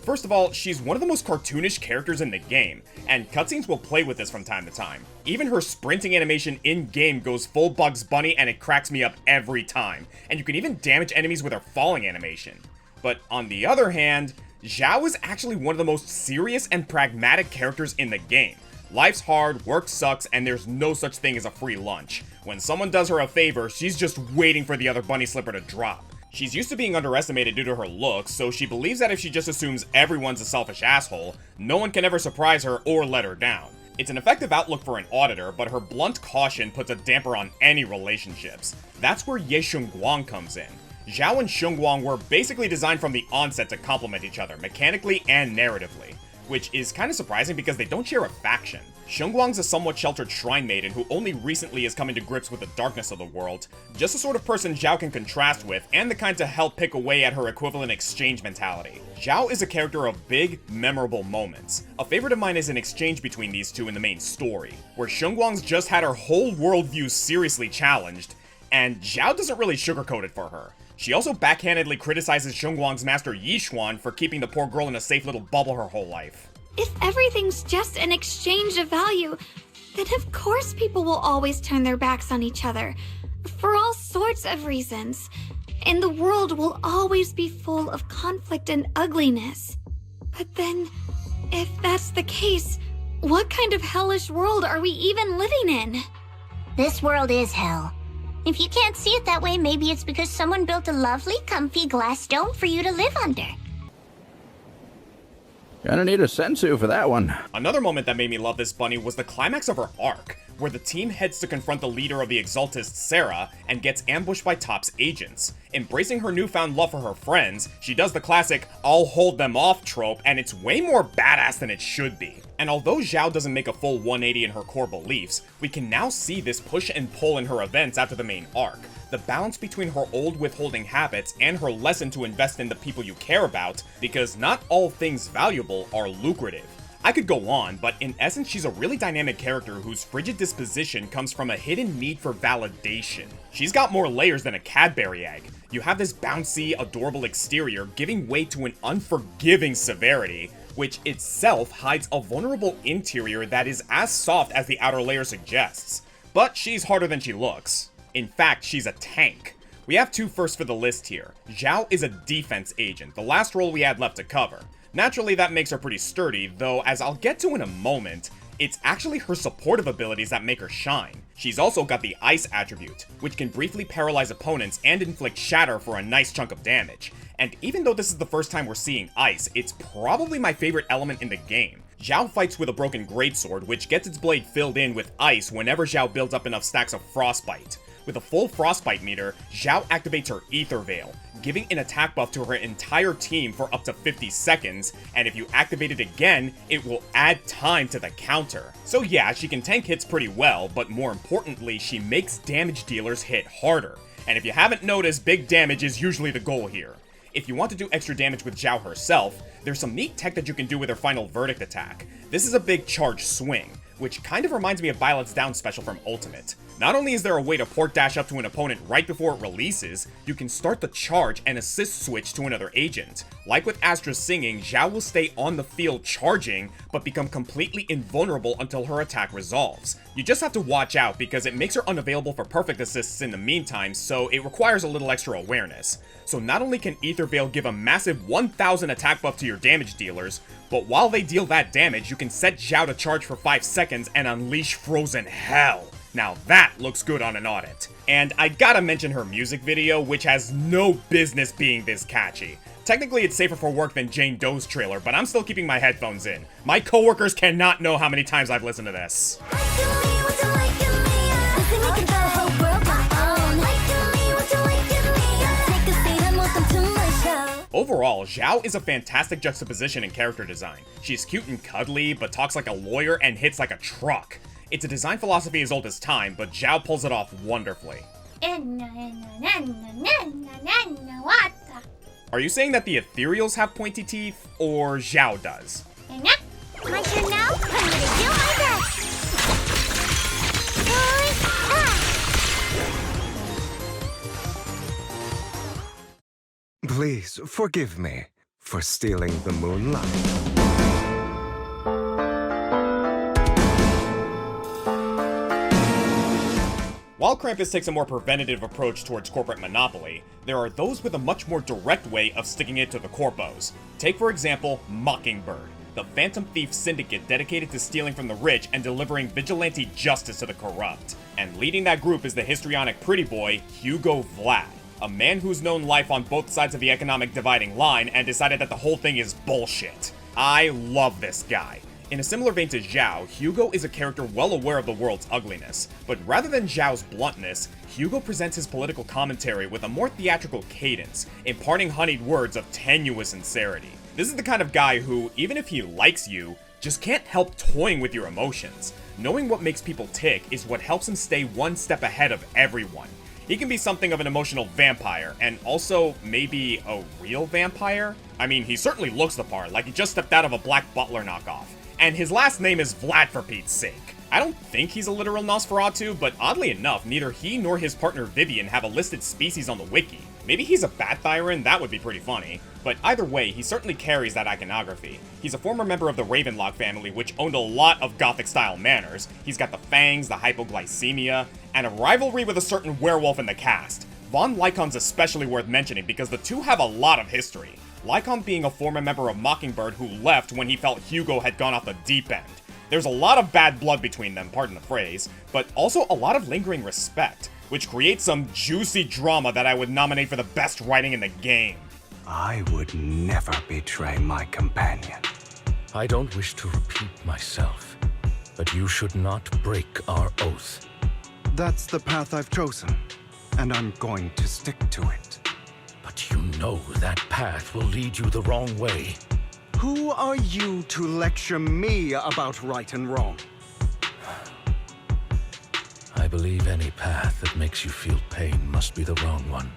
First of all, she's one of the most cartoonish characters in the game, and cutscenes will play with this from time to time. Even her sprinting animation in-game goes full Bugs Bunny and it cracks me up every time, and you can even damage enemies with her falling animation. But on the other hand, Zhao is actually one of the most serious and pragmatic characters in the game. Life's hard, work sucks, and there's no such thing as a free lunch. When someone does her a favor, she's just waiting for the other bunny slipper to drop. She's used to being underestimated due to her looks, so she believes that if she just assumes everyone's a selfish asshole, no one can ever surprise her or let her down. It's an effective outlook for an auditor, but her blunt caution puts a damper on any relationships. That's where Ye Shunguang comes in. Zhao and Shunguang were basically designed from the onset to complement each other, mechanically and narratively. Which is kind of surprising because they don't share a faction. Shunguang's a somewhat sheltered shrine maiden who only recently is coming to grips with the darkness of the world, just the sort of person Zhao can contrast with, and the kind to help pick away at her equivalent exchange mentality. Zhao is a character of big, memorable moments. A favorite of mine is an exchange between these two in the main story, where Shunguang's just had her whole worldview seriously challenged, and Zhao doesn't really sugarcoat it for her. She also backhandedly criticizes Shunguang's master Yixuan for keeping the poor girl in a safe little bubble her whole life. If everything's just an exchange of value, then of course people will always turn their backs on each other, for all sorts of reasons. and the world will always be full of conflict and ugliness. But then, if that's the case, what kind of hellish world are we even living in? This world is hell. If you can't see it that way, maybe it's because someone built a lovely, comfy glass dome for you to live under. Gonna need a sensu for that one. Another moment that made me love this bunny was the climax of her arc, where the team heads to confront the leader of the Exaltists, Sarah, and gets ambushed by Top's agents. Embracing her newfound love for her friends, she does the classic "I'll hold them off" trope, and it's way more badass than it should be. And although Xiao doesn't make a full 180 in her core beliefs, we can now see this push and pull in her events after the main arc. The balance between her old withholding habits and her lesson to invest in the people you care about, because not all things valuable are lucrative. I could go on, but in essence she's a really dynamic character whose frigid disposition comes from a hidden need for validation. She's got more layers than a Cadbury egg. You have this bouncy, adorable exterior giving way to an unforgiving severity, which itself hides a vulnerable interior that is as soft as the outer layer suggests. But she's harder than she looks. In fact, she's a tank. We have two firsts for the list here. Xiao is a defense agent, the last role we had left to cover. Naturally, that makes her pretty sturdy, though as I'll get to in a moment, it's actually her supportive abilities that make her shine. She's also got the Ice attribute, which can briefly paralyze opponents and inflict shatter for a nice chunk of damage. And even though this is the first time we're seeing Ice, it's probably my favorite element in the game. Xiao fights with a broken greatsword, which gets its blade filled in with ice whenever Xiao builds up enough stacks of frostbite. With a full frostbite meter, Xiao activates her Ether Veil, giving an attack buff to her entire team for up to 50 seconds, and if you activate it again, it will add time to the counter. So yeah, she can tank hits pretty well, but more importantly, she makes damage dealers hit harder. And if you haven't noticed, big damage is usually the goal here. If you want to do extra damage with Xiao herself, there's some neat tech that you can do with her final verdict attack. This is a big charge swing, which kind of reminds me of Violet's down special from Ultimate. Not only is there a way to port dash up to an opponent right before it releases, you can start the charge and assist switch to another agent. Like with Astra's singing, Xiao will stay on the field charging, but become completely invulnerable until her attack resolves. You just have to watch out because it makes her unavailable for perfect assists in the meantime, so it requires a little extra awareness. So not only can Ether Veil give a massive 1000 attack buff to your damage dealers, but while they deal that damage, you can set Xiao to charge for 5 seconds and unleash frozen hell. Now that looks good on an audit. And I gotta mention her music video, which has no business being this catchy. Technically it's safer for work than Jane Doe's trailer, but I'm still keeping my headphones in. My coworkers cannot know how many times I've listened to this. Overall, Xiao is a fantastic juxtaposition in character design. She's cute and cuddly, but talks like a lawyer and hits like a truck. It's a design philosophy as old as time, but Xiao pulls it off wonderfully. Are you saying that the ethereals have pointy teeth, or Xiao does? My turn now? I'm gonna do my best! Please forgive me for stealing the moonlight. While Krampus takes a more preventative approach towards corporate monopoly, there are those with a much more direct way of sticking it to the corpos. Take for example, Mockingbird, the Phantom Thief syndicate dedicated to stealing from the rich and delivering vigilante justice to the corrupt. And leading that group is the histrionic pretty boy, Hugo Vlad, a man who's known life on both sides of the economic dividing line and decided that the whole thing is bullshit. I love this guy. In a similar vein to Xiao, Hugo is a character well aware of the world's ugliness, but rather than Zhao's bluntness, Hugo presents his political commentary with a more theatrical cadence, imparting honeyed words of tenuous sincerity. This is the kind of guy who, even if he likes you, just can't help toying with your emotions. Knowing what makes people tick is what helps him stay one step ahead of everyone. He can be something of an emotional vampire, and also maybe a real vampire? I mean, he certainly looks the part, like he just stepped out of a Black Butler knockoff. And his last name is Vlad for Pete's sake. I don't think he's a literal Nosferatu, but oddly enough, neither he nor his partner Vivian have a listed species on the wiki. Maybe he's a Bat-Thyran, that would be pretty funny. But either way, he certainly carries that iconography. He's a former member of the Ravenlock family, which owned a lot of Gothic-style manners. He's got the fangs, the hypoglycemia, and a rivalry with a certain werewolf in the cast. Von Lycon's especially worth mentioning because the two have a lot of history. Lycon being a former member of Mockingbird who left when he felt Hugo had gone off the deep end. There's a lot of bad blood between them, pardon the phrase, but also a lot of lingering respect, which creates some juicy drama that I would nominate for the best writing in the game. I would never betray my companion. I don't wish to repeat myself, but you should not break our oath. That's the path I've chosen, and I'm going to stick to it. But you know that path will lead you the wrong way. Who are you to lecture me about right and wrong? I believe any path that makes you feel pain must be the wrong one.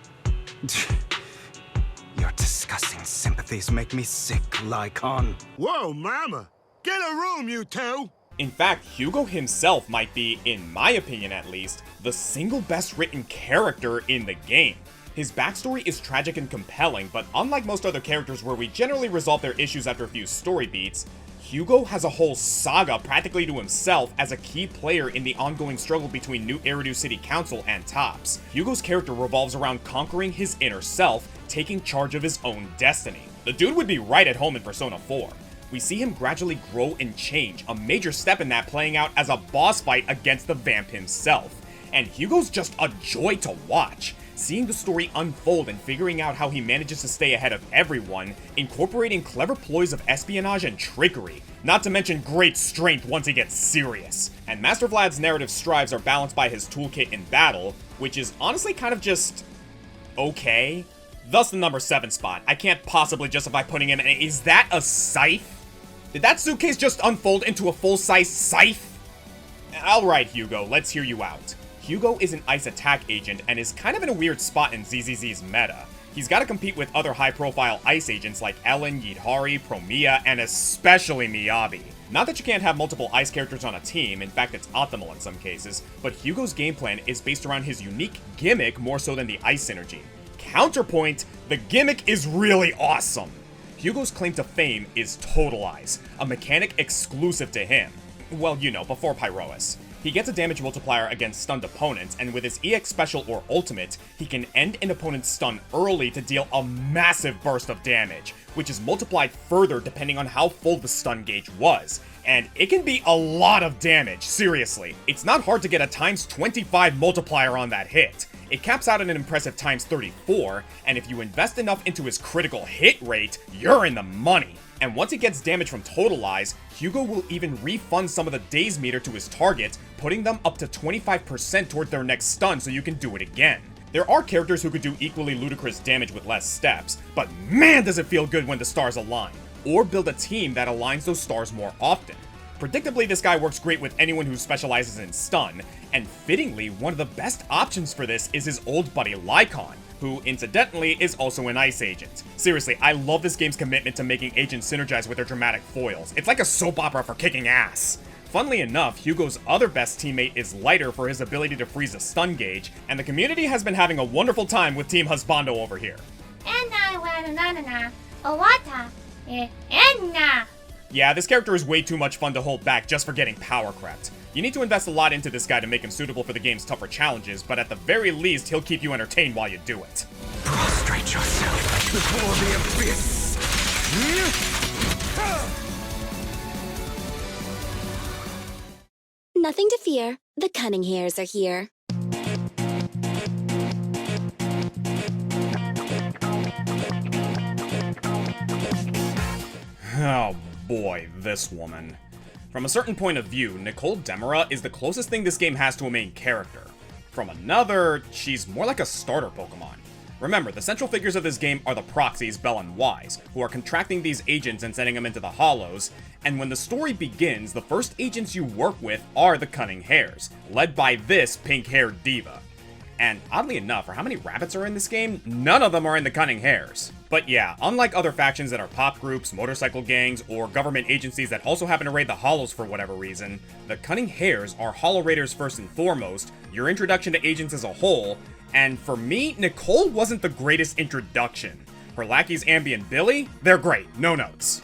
Your disgusting sympathies make me sick, Lycon. Whoa, mama! Get a room, you two! In fact, Hugo himself might be, in my opinion at least, the single best written character in the game. His backstory is tragic and compelling, but unlike most other characters where we generally resolve their issues after a few story beats, Hugo has a whole saga practically to himself as a key player in the ongoing struggle between New Eridu City Council and Tops. Hugo's character revolves around conquering his inner self, taking charge of his own destiny. The dude would be right at home in Persona 4. We see him gradually grow and change, a major step in that playing out as a boss fight against the vamp himself. And Hugo's just a joy to watch. Seeing the story unfold and figuring out how he manages to stay ahead of everyone, incorporating clever ploys of espionage and trickery, not to mention great strength once he gets serious. And Master Vlad's narrative strives are balanced by his toolkit in battle, which is honestly kind of just okay. Thus the number 7 spot. I can't possibly justify putting him in. Is that a scythe? Did that suitcase just unfold into a full-size scythe? Alright, Hugo, let's hear you out. Hugo is an ice attack agent and is kind of in a weird spot in ZZZ's meta. He's got to compete with other high-profile ice agents like Ellen, Yidhari, Promia, and especially Miyabi. Not that you can't have multiple ice characters on a team, in fact it's optimal in some cases, but Hugo's game plan is based around his unique gimmick more so than the ice synergy. Counterpoint, the gimmick is really awesome. Hugo's claim to fame is Total Ice, a mechanic exclusive to him. Well, you know, before Pyroas. He gets a damage multiplier against stunned opponents, and with his EX special or ultimate, he can end an opponent's stun early to deal a massive burst of damage, which is multiplied further depending on how full the stun gauge was. And it can be a lot of damage, seriously. It's not hard to get a times 25 multiplier on that hit. It caps out at an impressive times 34, and if you invest enough into his critical hit rate, you're in the money. And once he gets damage from Total Eyes, Hugo will even refund some of the daze meter to his targets, putting them up to 25% toward their next stun so you can do it again. There are characters who could do equally ludicrous damage with less steps, but man does it feel good when the stars align, or build a team that aligns those stars more often. Predictably, this guy works great with anyone who specializes in stun, and fittingly, one of the best options for this is his old buddy Lycon, who, incidentally, is also an ice agent. Seriously, I love this game's commitment to making agents synergize with their dramatic foils. It's like a soap opera for kicking ass. Funnily enough, Hugo's other best teammate is Lighter for his ability to freeze a stun gauge, and the community has been having a wonderful time with Team Husbando over here. Yeah, this character is way too much fun to hold back just for getting power crept. You need to invest a lot into this guy to make him suitable for the game's tougher challenges, but at the very least, he'll keep you entertained while you do it. Prostrate yourself before the abyss. Nothing to fear. The cunning hairs are here. Oh boy, this woman. From a certain point of view, Nicole Demora is the closest thing this game has to a main character. From another, she's more like a starter Pokemon. Remember, the central figures of this game are the proxies, Bell and Wise, who are contracting these agents and sending them into the Hollows, and when the story begins, the first agents you work with are the Cunning Hares, led by this pink-haired diva. And oddly enough, for how many rabbits are in this game, none of them are in the Cunning Hares. But yeah, unlike other factions that are pop groups, motorcycle gangs, or government agencies that also happen to raid the Hollows for whatever reason, the Cunning Hares are Hollow Raiders first and foremost, your introduction to agents as a whole, and for me, Nicole wasn't the greatest introduction. Her lackeys Ambie and Billy, they're great, no notes.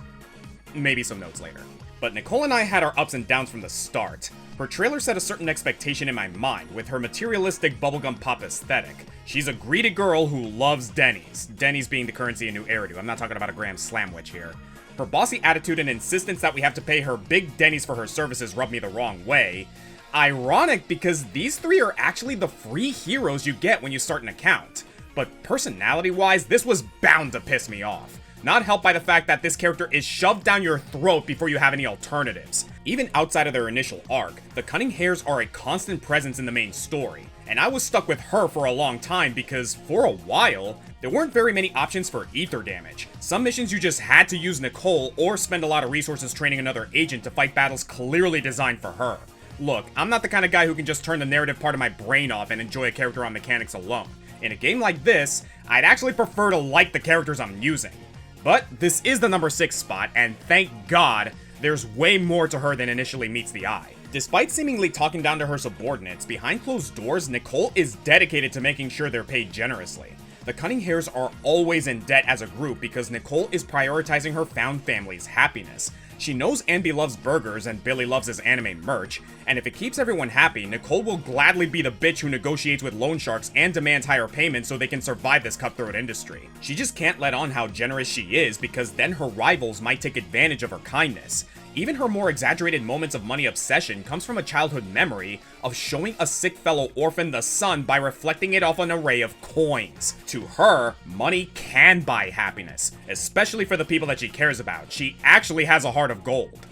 Maybe some notes later. but Nicole and I had our ups and downs from the start. Her trailer set a certain expectation in my mind with her materialistic bubblegum pop aesthetic. She's a greedy girl who loves Denny's. Denny's being the currency in New Eridu. I'm not talking about a Graham Slamwich here. Her bossy attitude and insistence that we have to pay her big Denny's for her services rubbed me the wrong way. Ironic because these three are actually the free heroes you get when you start an account. But personality-wise, this was bound to piss me off. Not helped by the fact that this character is shoved down your throat before you have any alternatives. Even outside of their initial arc, the Cunning Hares are a constant presence in the main story, and I was stuck with her for a long time because, for a while, there weren't very many options for ether damage. Some missions you just had to use Nicole or spend a lot of resources training another agent to fight battles clearly designed for her. Look, I'm not the kind of guy who can just turn the narrative part of my brain off and enjoy a character on mechanics alone. In a game like this, I'd actually prefer to like the characters I'm using. But this is the number 6 spot, and thank God, there's way more to her than initially meets the eye. Despite seemingly talking down to her subordinates, behind closed doors, Nicole is dedicated to making sure they're paid generously. The Cunning Hares are always in debt as a group because Nicole is prioritizing her found family's happiness. She knows Amboo loves burgers and Billy loves his anime merch, and if it keeps everyone happy, Nicole will gladly be the bitch who negotiates with loan sharks and demands higher payments so they can survive this cutthroat industry. She just can't let on how generous she is because then her rivals might take advantage of her kindness. Even her more exaggerated moments of money obsession comes from a childhood memory of showing a sick fellow orphan the sun by reflecting it off an array of coins. To her, money can buy happiness, especially for the people that she cares about. She actually has a heart of gold.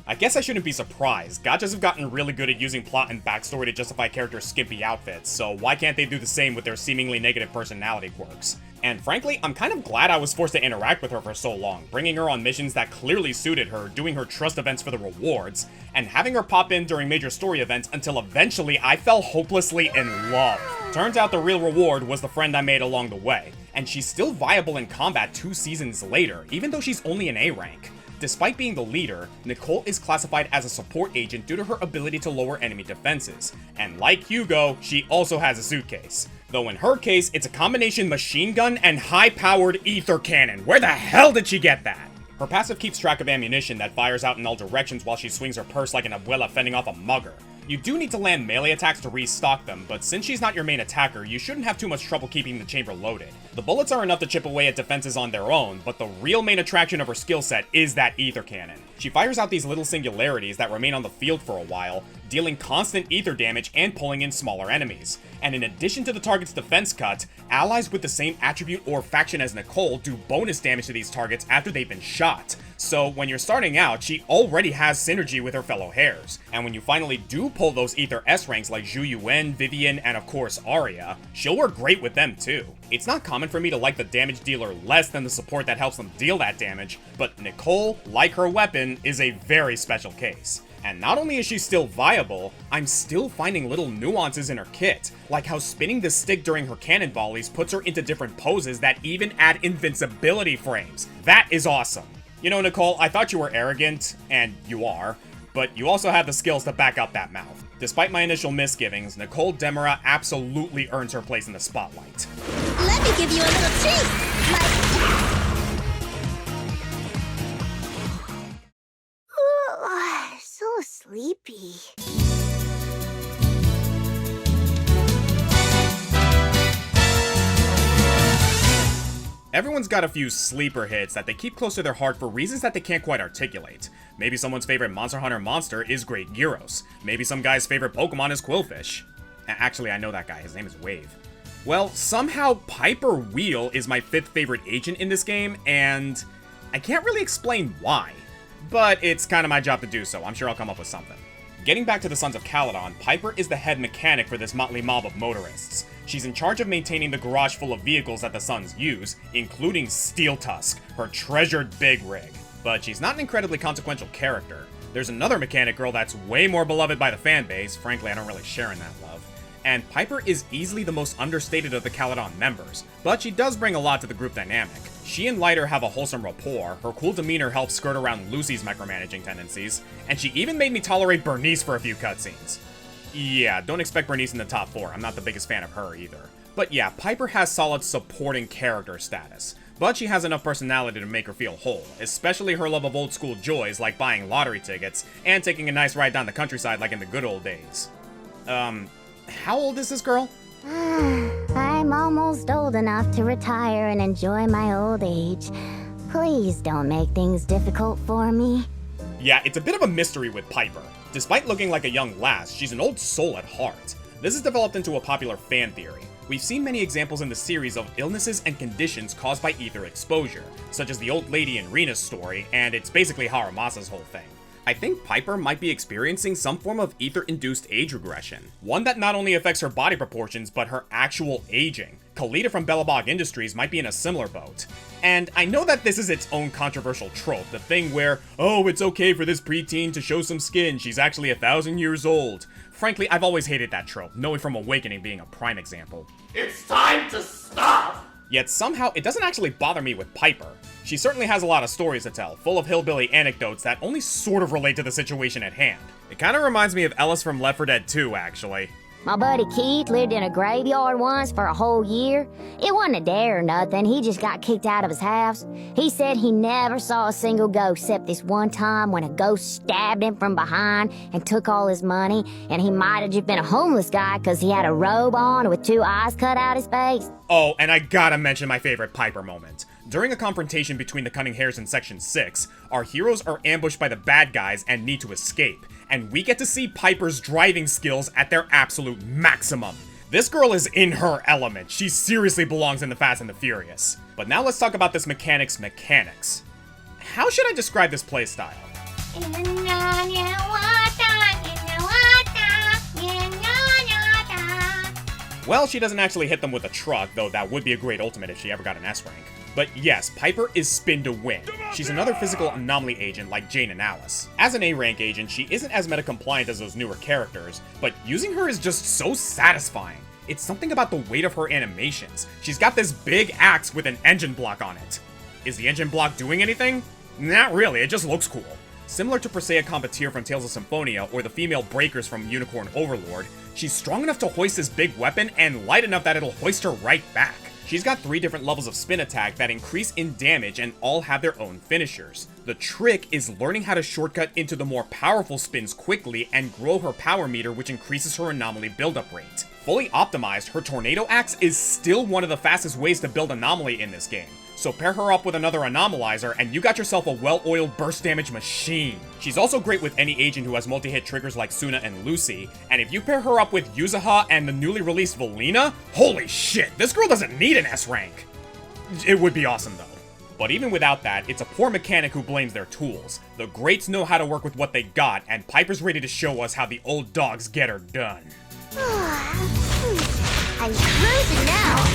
I guess I shouldn't be surprised. Gachas have gotten really good at using plot and backstory to justify characters' skimpy outfits, so why can't they do the same with their seemingly negative personality quirks? And frankly, I'm kind of glad I was forced to interact with her for so long, bringing her on missions that clearly suited her, doing her trust events for the rewards, and having her pop in during major story events until eventually I fell hopelessly in love. Turns out the real reward was the friend I made along the way, and she's still viable in combat 2 seasons later, even though she's only an A rank. Despite being the leader, Nicole is classified as a support agent due to her ability to lower enemy defenses, and like Hugo, she also has a suitcase. Though in her case, it's a combination machine gun and high-powered ether cannon. Where the hell did she get that? Her passive keeps track of ammunition that fires out in all directions while she swings her purse like an abuela fending off a mugger. You do need to land melee attacks to restock them, but since she's not your main attacker, you shouldn't have too much trouble keeping the chamber loaded. The bullets are enough to chip away at defenses on their own, but the real main attraction of her skill set is that ether cannon. She fires out these little singularities that remain on the field for a while, dealing constant ether damage and pulling in smaller enemies. And in addition to the target's defense cut, allies with the same attribute or faction as Nicole do bonus damage to these targets after they've been shot. So when you're starting out, she already has synergy with her fellow hares. And when you finally do pull those ether S ranks like Zhu Yuen, Vivian, and of course Arya, she'll work great with them too. It's not common for me to like the damage dealer less than the support that helps them deal that damage, but Nicole, like her weapon, is a very special case. And not only is she still viable, I'm still finding little nuances in her kit, like how spinning the stick during her cannon volleys puts her into different poses that even add invincibility frames. That is awesome. You know, Nicole, I thought you were arrogant, and you are, but you also have the skills to back up that mouth. Despite my initial misgivings, Nicole Demura absolutely earns her place in the spotlight. Let me give you a little treat! So sleepy. Everyone's got a few sleeper hits that they keep close to their heart for reasons that they can't quite articulate. Maybe someone's favorite Monster Hunter monster is Great Gyros. Maybe some guy's favorite Pokemon is Quillfish. Actually, I know that guy. His name is Wave. Well, somehow Piper Wheel is my 5th favorite agent in this game, and I can't really explain why. But it's kind of my job to do so. I'm sure I'll come up with something. Getting back to the Sons of Caledon, Piper is the head mechanic for this motley mob of motorists. She's in charge of maintaining the garage full of vehicles that the Sons use, including Steel Tusk, her treasured big rig. But she's not an incredibly consequential character. There's another mechanic girl that's way more beloved by the fanbase, frankly I don't really share in that love. And Piper is easily the most understated of the Caledon members, but she does bring a lot to the group dynamic. She and Lighter have a wholesome rapport, her cool demeanor helps skirt around Lucy's micromanaging tendencies, and she even made me tolerate Bernice for a few cutscenes. Yeah, don't expect Bernice in the top 4, I'm not the biggest fan of her either. But yeah, Piper has solid supporting character status. but she has enough personality to make her feel whole, especially her love of old school joys like buying lottery tickets and taking a nice ride down the countryside like in the good old days. How old is this girl? I'm almost old enough to retire and enjoy my old age. Please don't make things difficult for me. Yeah, it's a bit of a mystery with Piper. Despite looking like a young lass, she's an old soul at heart. This has developed into a popular fan theory. We've seen many examples in the series of illnesses and conditions caused by ether exposure, such as the old lady in Rina's story, and it's basically Haramasa's whole thing. I think Piper might be experiencing some form of ether-induced age regression. One that not only affects her body proportions, but her actual aging. Kalita from Bellabog Industries might be in a similar boat. And I know that this is its own controversial trope, the thing where, oh, it's okay for this preteen to show some skin, she's actually 1,000 years old. Frankly, I've always hated that trope, knowing from Awakening being a prime example. It's time to stop! Yet somehow, it doesn't actually bother me with Piper. She certainly has a lot of stories to tell, full of hillbilly anecdotes that only sort of relate to the situation at hand. It kinda reminds me of Ellis from Left 4 Dead 2, actually. My buddy Keith lived in a graveyard once for a whole year. It wasn't a dare or nothing, he just got kicked out of his house. He said he never saw a single ghost except this one time when a ghost stabbed him from behind and took all his money, and he might have just been a homeless guy because he had a robe on with 2 eyes cut out his face. Oh, and I gotta mention my favorite Piper moment. During a confrontation between the Cunning Hares in Section 6, our heroes are ambushed by the bad guys and need to escape, and we get to see Piper's driving skills at their absolute maximum. This girl is in her element. She seriously belongs in the Fast and the Furious. But now let's talk about this mechanic's mechanics. How should I describe this playstyle? Well, she doesn't actually hit them with a truck, though that would be a great ultimate if she ever got an S rank. But yes, Piper is spin to win. She's another physical anomaly agent like Jane and Alice. As an A-rank agent, she isn't as meta-compliant as those newer characters, but using her is just so satisfying. It's something about the weight of her animations. She's got this big axe with an engine block on it. Is the engine block doing anything? Not really, it just looks cool. Similar to Persea Competir from Tales of Symphonia or the female Breakers from Unicorn Overlord, she's strong enough to hoist this big weapon and light enough that it'll hoist her right back. She's got 3 different levels of spin attack that increase in damage and all have their own finishers. The trick is learning how to shortcut into the more powerful spins quickly and grow her power meter, which increases her anomaly buildup rate. Fully optimized, her Tornado Axe is still one of the fastest ways to build anomaly in this game. So pair her up with another anomalizer and you got yourself a well-oiled burst damage machine. She's also great with any agent who has multi-hit triggers like Suna and Lucy, and if you pair her up with Yuzuha and the newly released Valina, holy shit, this girl doesn't need an S rank. It would be awesome though. But even without that, it's a poor mechanic who blames their tools. The greats know how to work with what they got, and Piper's ready to show us how the old dogs get her done. I'm cruising now.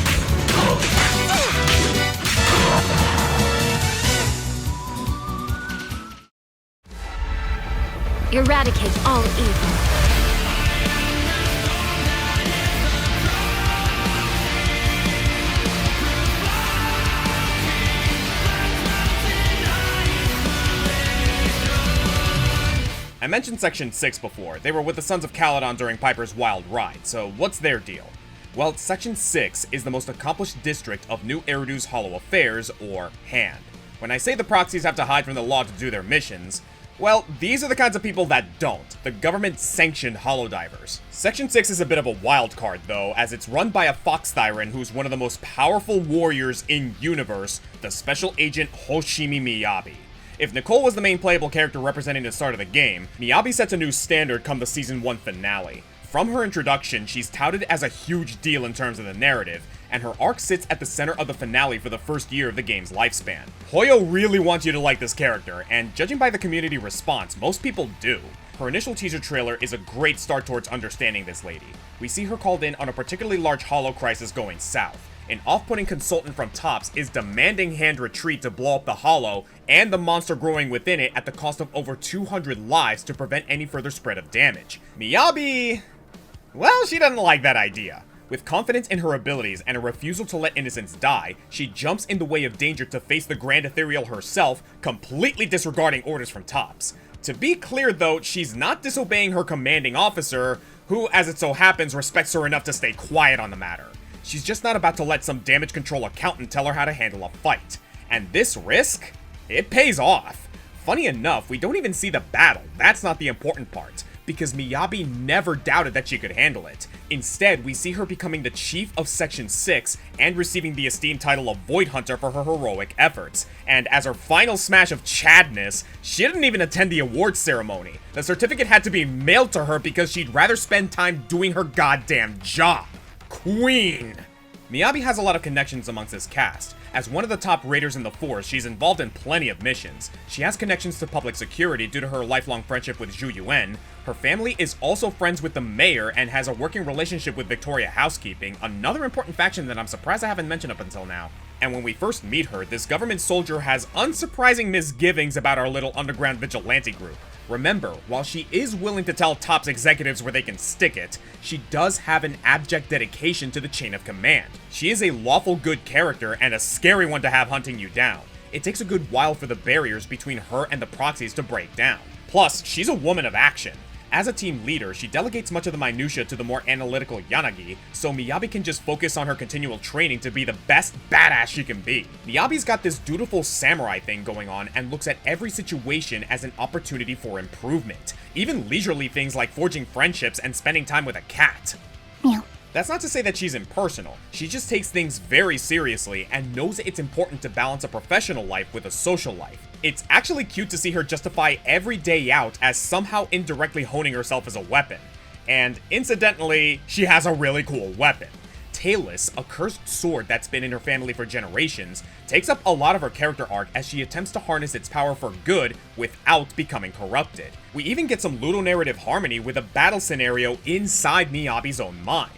Eradicate all evil. I mentioned Section 6 before. They were with the Sons of Caledon during Piper's wild ride, so what's their deal? Well, Section 6 is the most accomplished district of New Eridu's Hollow Affairs, or HAND. When I say the proxies have to hide from the law to do their missions, well, these are the kinds of people that don't, the government-sanctioned holodivers. Section 6 is a bit of a wild card, though, as it's run by a Fox Thyran who's one of the most powerful warriors in universe, the Special Agent Hoshimi Miyabi. If Nicole was the main playable character representing the start of the game, Miyabi sets a new standard come the Season 1 finale. From her introduction, she's touted as a huge deal in terms of the narrative, and her arc sits at the center of the finale for the first year of the game's lifespan. Hoyo really wants you to like this character, and judging by the community response, most people do. Her initial teaser trailer is a great start towards understanding this lady. We see her called in on a particularly large holo crisis going south. An off-putting consultant from TOPS is demanding Hand retreat to blow up the holo and the monster growing within it at the cost of over 200 lives to prevent any further spread of damage. Miyabi... well, she doesn't like that idea. With confidence in her abilities and a refusal to let innocents die, she jumps in the way of danger to face the Grand Ethereal herself, completely disregarding orders from TOPS. To be clear though, she's not disobeying her commanding officer, who, as it so happens, respects her enough to stay quiet on the matter. She's just not about to let some damage control accountant tell her how to handle a fight. And this risk? It pays off. Funny enough, we don't even see the battle. That's not the important part, because Miyabi never doubted that she could handle it. Instead, we see her becoming the chief of Section 6 and receiving the esteemed title of Void Hunter for her heroic efforts. And as her final smash of Chadness, she didn't even attend the awards ceremony. The certificate had to be mailed to her because she'd rather spend time doing her goddamn job. Queen! Miyabi has a lot of connections amongst this cast. As one of the top raiders in the force, she's involved in plenty of missions. She has connections to public security due to her lifelong friendship with Zhu Yuan. Her family is also friends with the mayor and has a working relationship with Victoria Housekeeping, another important faction that I'm surprised I haven't mentioned up until now. And when we first meet her, this government soldier has unsurprising misgivings about our little underground vigilante group. Remember, while she is willing to tell TOPS executives where they can stick it, she does have an abject dedication to the chain of command. She is a lawful good character and a scary one to have hunting you down. It takes a good while for the barriers between her and the proxies to break down. Plus, she's a woman of action. As a team leader, she delegates much of the minutia to the more analytical Yanagi, so Miyabi can just focus on her continual training to be the best badass she can be. Miyabi's got this dutiful samurai thing going on and looks at every situation as an opportunity for improvement. Even leisurely things like forging friendships and spending time with a cat. Meow. That's not to say that she's impersonal. She just takes things very seriously and knows it's important to balance a professional life with a social life. It's actually cute to see her justify every day out as somehow indirectly honing herself as a weapon. And incidentally, she has a really cool weapon. Talus, a cursed sword that's been in her family for generations, takes up a lot of her character arc as she attempts to harness its power for good without becoming corrupted. We even get some ludonarrative harmony with a battle scenario inside Miyabi's own mind.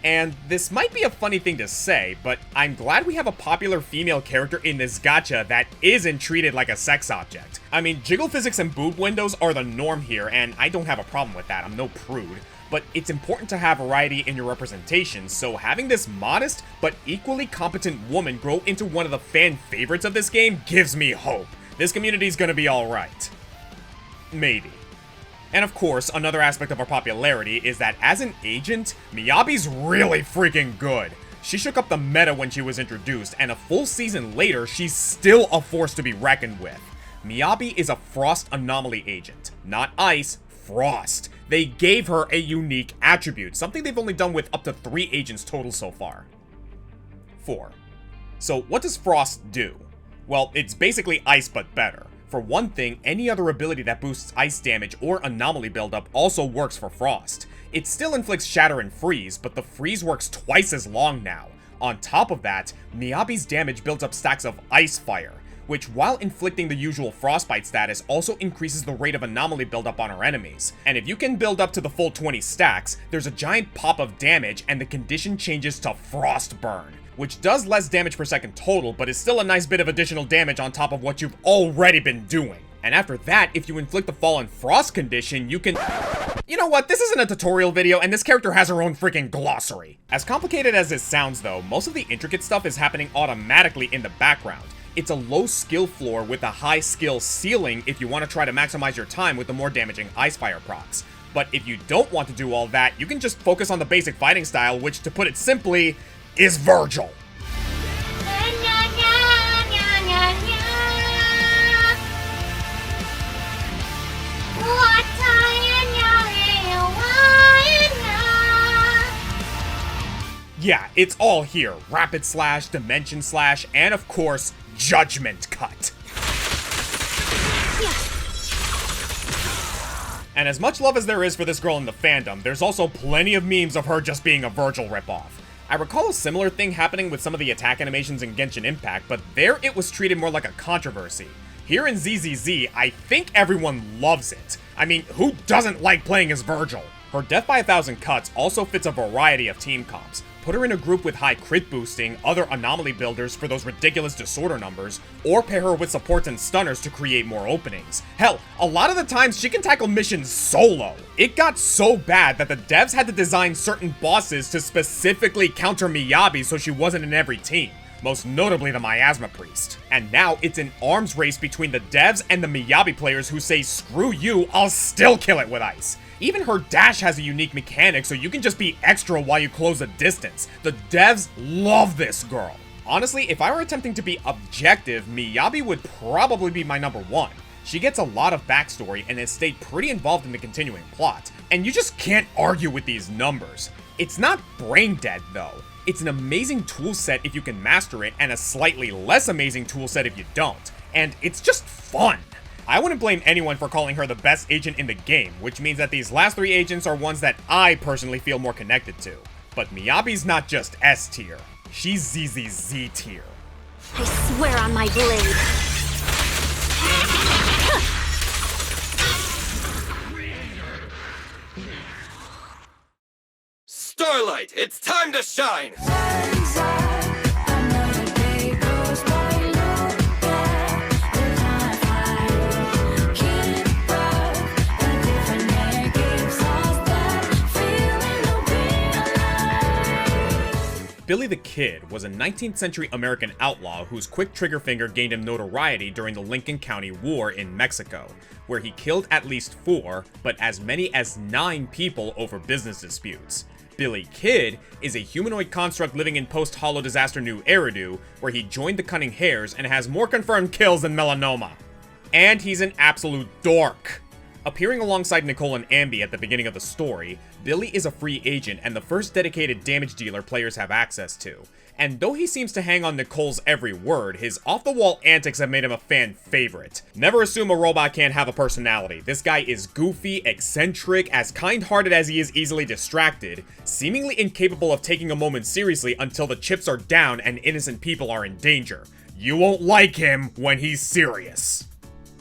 And this might be a funny thing to say, but I'm glad we have a popular female character in this gacha that isn't treated like a sex object. I mean, jiggle physics and boob windows are the norm here, and I don't have a problem with that, I'm no prude. But it's important to have variety in your representation, so having this modest but equally competent woman grow into one of the fan favorites of this game gives me hope. This community's gonna be alright. Maybe. And of course, another aspect of her popularity is that as an agent, Miyabi's really freaking good. She shook up the meta when she was introduced, and a full season later, she's still a force to be reckoned with. Miyabi is a Frost Anomaly agent, not Ice, Frost. They gave her a unique attribute, something they've only done with up to 3 agents total so far. 4. So what does Frost do? Well, it's basically Ice but better. For one thing, any other ability that boosts ice damage or anomaly buildup also works for Frost. It still inflicts Shatter and Freeze, but the Freeze works twice as long now. On top of that, Miyabi's damage builds up stacks of Ice Fire, which while inflicting the usual Frostbite status also increases the rate of anomaly buildup on her enemies. And if you can build up to the full 20 stacks, there's a giant pop of damage and the condition changes to Frostburn, which does less damage per second total, but is still a nice bit of additional damage on top of what you've already been doing. And after that, if you inflict the Fallen Frost condition, you can... You know what, this isn't a tutorial video, and this character has her own freaking glossary. As complicated as this sounds though, most of the intricate stuff is happening automatically in the background. It's a low skill floor with a high skill ceiling if you want to try to maximize your time with the more damaging Icefire procs. But if you don't want to do all that, you can just focus on the basic fighting style, which, to put it simply, is Virgil. Yeah, it's all here. Rapid Slash, Dimension Slash, and of course, Judgment Cut. And as much love as there is for this girl in the fandom, there's also plenty of memes of her just being a Virgil ripoff. I recall a similar thing happening with some of the attack animations in Genshin Impact, but there it was treated more like a controversy. Here in ZZZ, I think everyone loves it. I mean, who doesn't like playing as Virgil? Her Death by 1,000 Cuts also fits a variety of team comps. Put her in a group with high crit boosting, other anomaly builders for those ridiculous disorder numbers, or pair her with supports and stunners to create more openings. Hell, a lot of the times she can tackle missions solo. It got so bad that the devs had to design certain bosses to specifically counter Miyabi so she wasn't in every team. most notably the Miasma Priest. And now it's an arms race between the devs and the Miyabi players who say, screw you, I'll still kill it with ice. Even her dash has a unique mechanic, so you can just be extra while you close a distance. The devs love this girl. Honestly, if I were attempting to be objective, Miyabi would probably be my number one. She gets a lot of backstory and has stayed pretty involved in the continuing plot, and you just can't argue with these numbers. It's not brain dead though. It's an amazing toolset if you can master it, and a slightly less amazing toolset if you don't. And it's just fun. I wouldn't blame anyone for calling her the best agent in the game, which means that these last three agents are ones that I personally feel more connected to. But Miyabi's not just S tier, she's ZZZ tier. I swear on my blade. Starlight, it's time to shine! Billy the Kid was a 19th century American outlaw whose quick trigger finger gained him notoriety during the Lincoln County War in Mexico, where he killed at least 4, but as many as 9 people over business disputes. Billy Kid is a humanoid construct living in post-Hollow disaster New Eridu, where he joined the Cunning Hares and has more confirmed kills than Melanoma. And he's an absolute dork. Appearing alongside Nicole and Amboo at the beginning of the story, Billy is a free agent and the first dedicated damage dealer players have access to. And though he seems to hang on Nicole's every word, his off-the-wall antics have made him a fan favorite. Never assume a robot can't have a personality. This guy is goofy, eccentric, as kind-hearted as he is easily distracted, seemingly incapable of taking a moment seriously until the chips are down and innocent people are in danger. You won't like him when he's serious.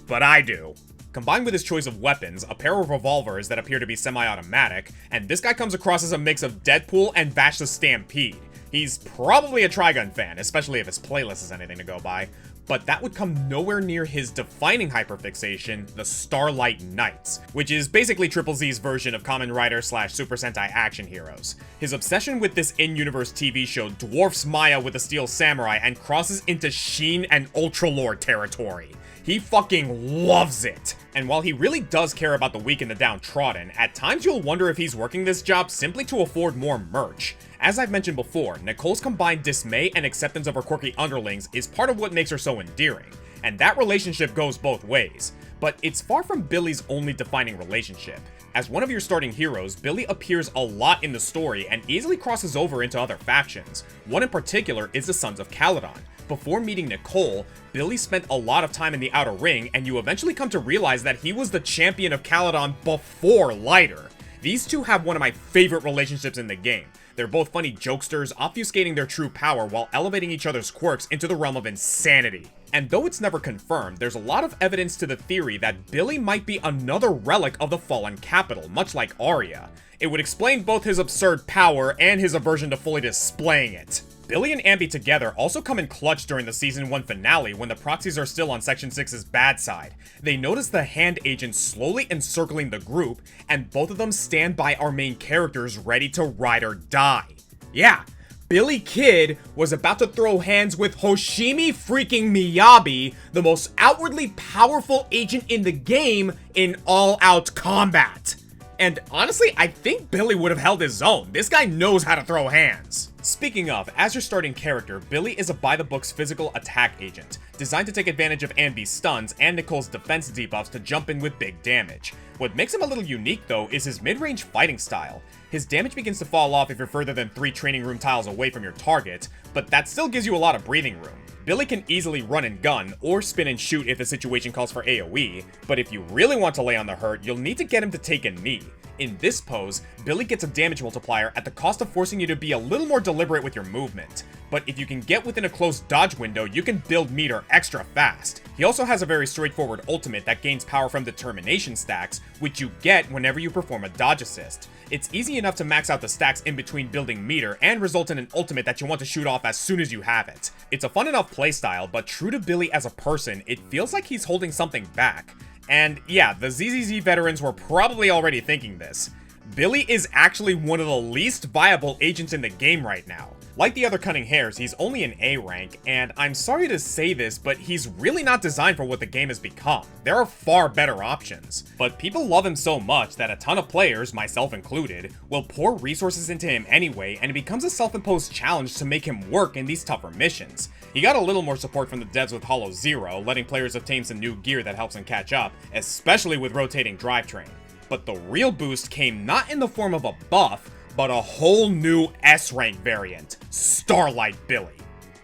But I do. Combined with his choice of weapons, a pair of revolvers that appear to be semi-automatic, and this guy comes across as a mix of Deadpool and Vash the Stampede. He's probably a Trigun fan, especially if his playlist is anything to go by, but that would come nowhere near his defining hyperfixation, the Starlight Knights, which is basically Triple Z's version of Kamen Rider / Super Sentai action heroes. His obsession with this in-universe TV show dwarfs Maya with the Steel Samurai and crosses into Sheen and Ultra Lord territory. He fucking loves it! And while he really does care about the weak and the downtrodden, at times you'll wonder if he's working this job simply to afford more merch. As I've mentioned before, Nicole's combined dismay and acceptance of her quirky underlings is part of what makes her so endearing, and that relationship goes both ways. But it's far from Billy's only defining relationship. As one of your starting heroes, Billy appears a lot in the story and easily crosses over into other factions. One in particular is the Sons of Caledon. Before meeting Nicole, Billy spent a lot of time in the Outer Ring, and you eventually come to realize that he was the champion of Caledon before Lighter. These two have one of my favorite relationships in the game. They're both funny jokesters, obfuscating their true power while elevating each other's quirks into the realm of insanity. And though it's never confirmed, there's a lot of evidence to the theory that Billy might be another relic of the fallen capital, much like Arya. It would explain both his absurd power and his aversion to fully displaying it. Billy and Amboo together also come in clutch during the Season 1 finale when the proxies are still on Section 6's bad side. They notice the hand agents slowly encircling the group, and both of them stand by our main characters ready to ride or die. Yeah, Billy Kid was about to throw hands with Hoshimi freaking Miyabi, the most outwardly powerful agent in the game, in all-out combat. And honestly, I think Billy would have held his own. This guy knows how to throw hands. Speaking of, as your starting character, Billy is a by-the-books physical attack agent, designed to take advantage of Amboo's stuns and Nicole's defense debuffs to jump in with big damage. What makes him a little unique though is his mid-range fighting style. His damage begins to fall off if you're further than 3 training room tiles away from your target, but that still gives you a lot of breathing room. Billy can easily run and gun, or spin and shoot if the situation calls for AoE, but if you really want to lay on the hurt, you'll need to get him to take a knee. In this pose, Billy gets a damage multiplier at the cost of forcing you to be a little more deliberate with your movement. But if you can get within a close dodge window, you can build meter extra fast. He also has a very straightforward ultimate that gains power from determination stacks, which you get whenever you perform a dodge assist. It's easy enough to max out the stacks in between building meter and result in an ultimate that you want to shoot off as soon as you have it. It's a fun enough playstyle, but true to Billy as a person, it feels like he's holding something back. And yeah, the ZZZ veterans were probably already thinking this. Billy is actually one of the least viable agents in the game right now. Like the other cunning hares, he's only an A rank, and I'm sorry to say this, but he's really not designed for what the game has become. There are far better options. But people love him so much that a ton of players, myself included, will pour resources into him anyway, and it becomes a self-imposed challenge to make him work in these tougher missions. He got a little more support from the devs with Hollow Zero, letting players obtain some new gear that helps him catch up, especially with rotating drivetrain. But the real boost came not in the form of a buff, but a whole new S-rank variant, Starlight Billy.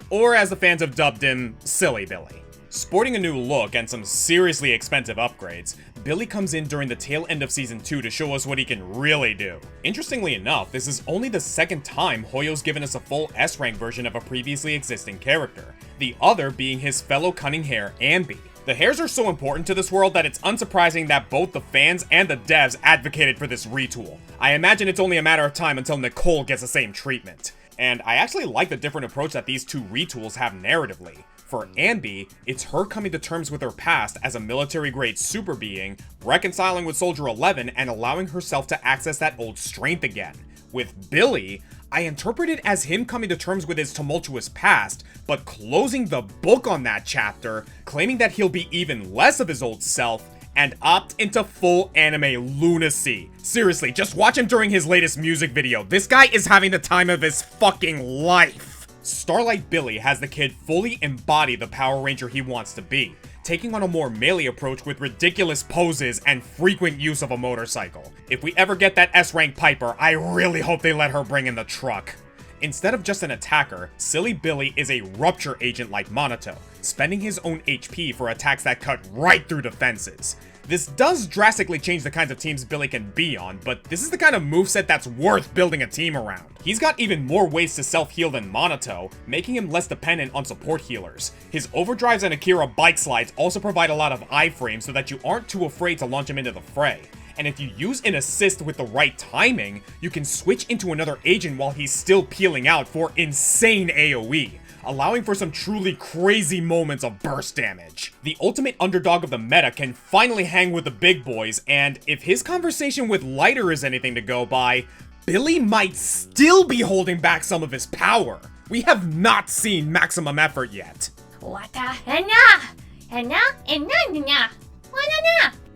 Or as the fans have dubbed him, Silly Billy. Sporting a new look and some seriously expensive upgrades, Billy comes in during the tail end of Season 2 to show us what he can really do. Interestingly enough, this is only the second time Hoyo's given us a full S-rank version of a previously existing character, the other being his fellow cunning hare, Amboo. The hares are so important to this world that it's unsurprising that both the fans and the devs advocated for this retool. I imagine it's only a matter of time until Nicole gets the same treatment. And I actually like the different approach that these two retools have narratively. For Amboo, it's her coming to terms with her past as a military-grade super being, reconciling with Soldier 11, and allowing herself to access that old strength again. With Billy, I interpret it as him coming to terms with his tumultuous past, but closing the book on that chapter, claiming that he'll be even less of his old self, and opt into full anime lunacy. Seriously, just watch him during his latest music video. This guy is having the time of his fucking life. Starlight Billy has the kid fully embody the Power Ranger he wants to be, taking on a more melee approach with ridiculous poses and frequent use of a motorcycle. If we ever get that S-rank Piper, I really hope they let her bring in the truck. Instead of just an attacker, Silly Billy is a rupture agent like Monato, spending his own HP for attacks that cut right through defenses. This does drastically change the kinds of teams Billy can be on, but this is the kind of moveset that's worth building a team around. He's got even more ways to self-heal than Monato, making him less dependent on support healers. His overdrives and Akira bike slides also provide a lot of iframes so that you aren't too afraid to launch him into the fray. And if you use an assist with the right timing, you can switch into another agent while he's still peeling out for insane AoE, allowing for some truly crazy moments of burst damage. The ultimate underdog of the meta can finally hang with the big boys, and if his conversation with Lighter is anything to go by, Billy might still be holding back some of his power. We have not seen maximum effort yet.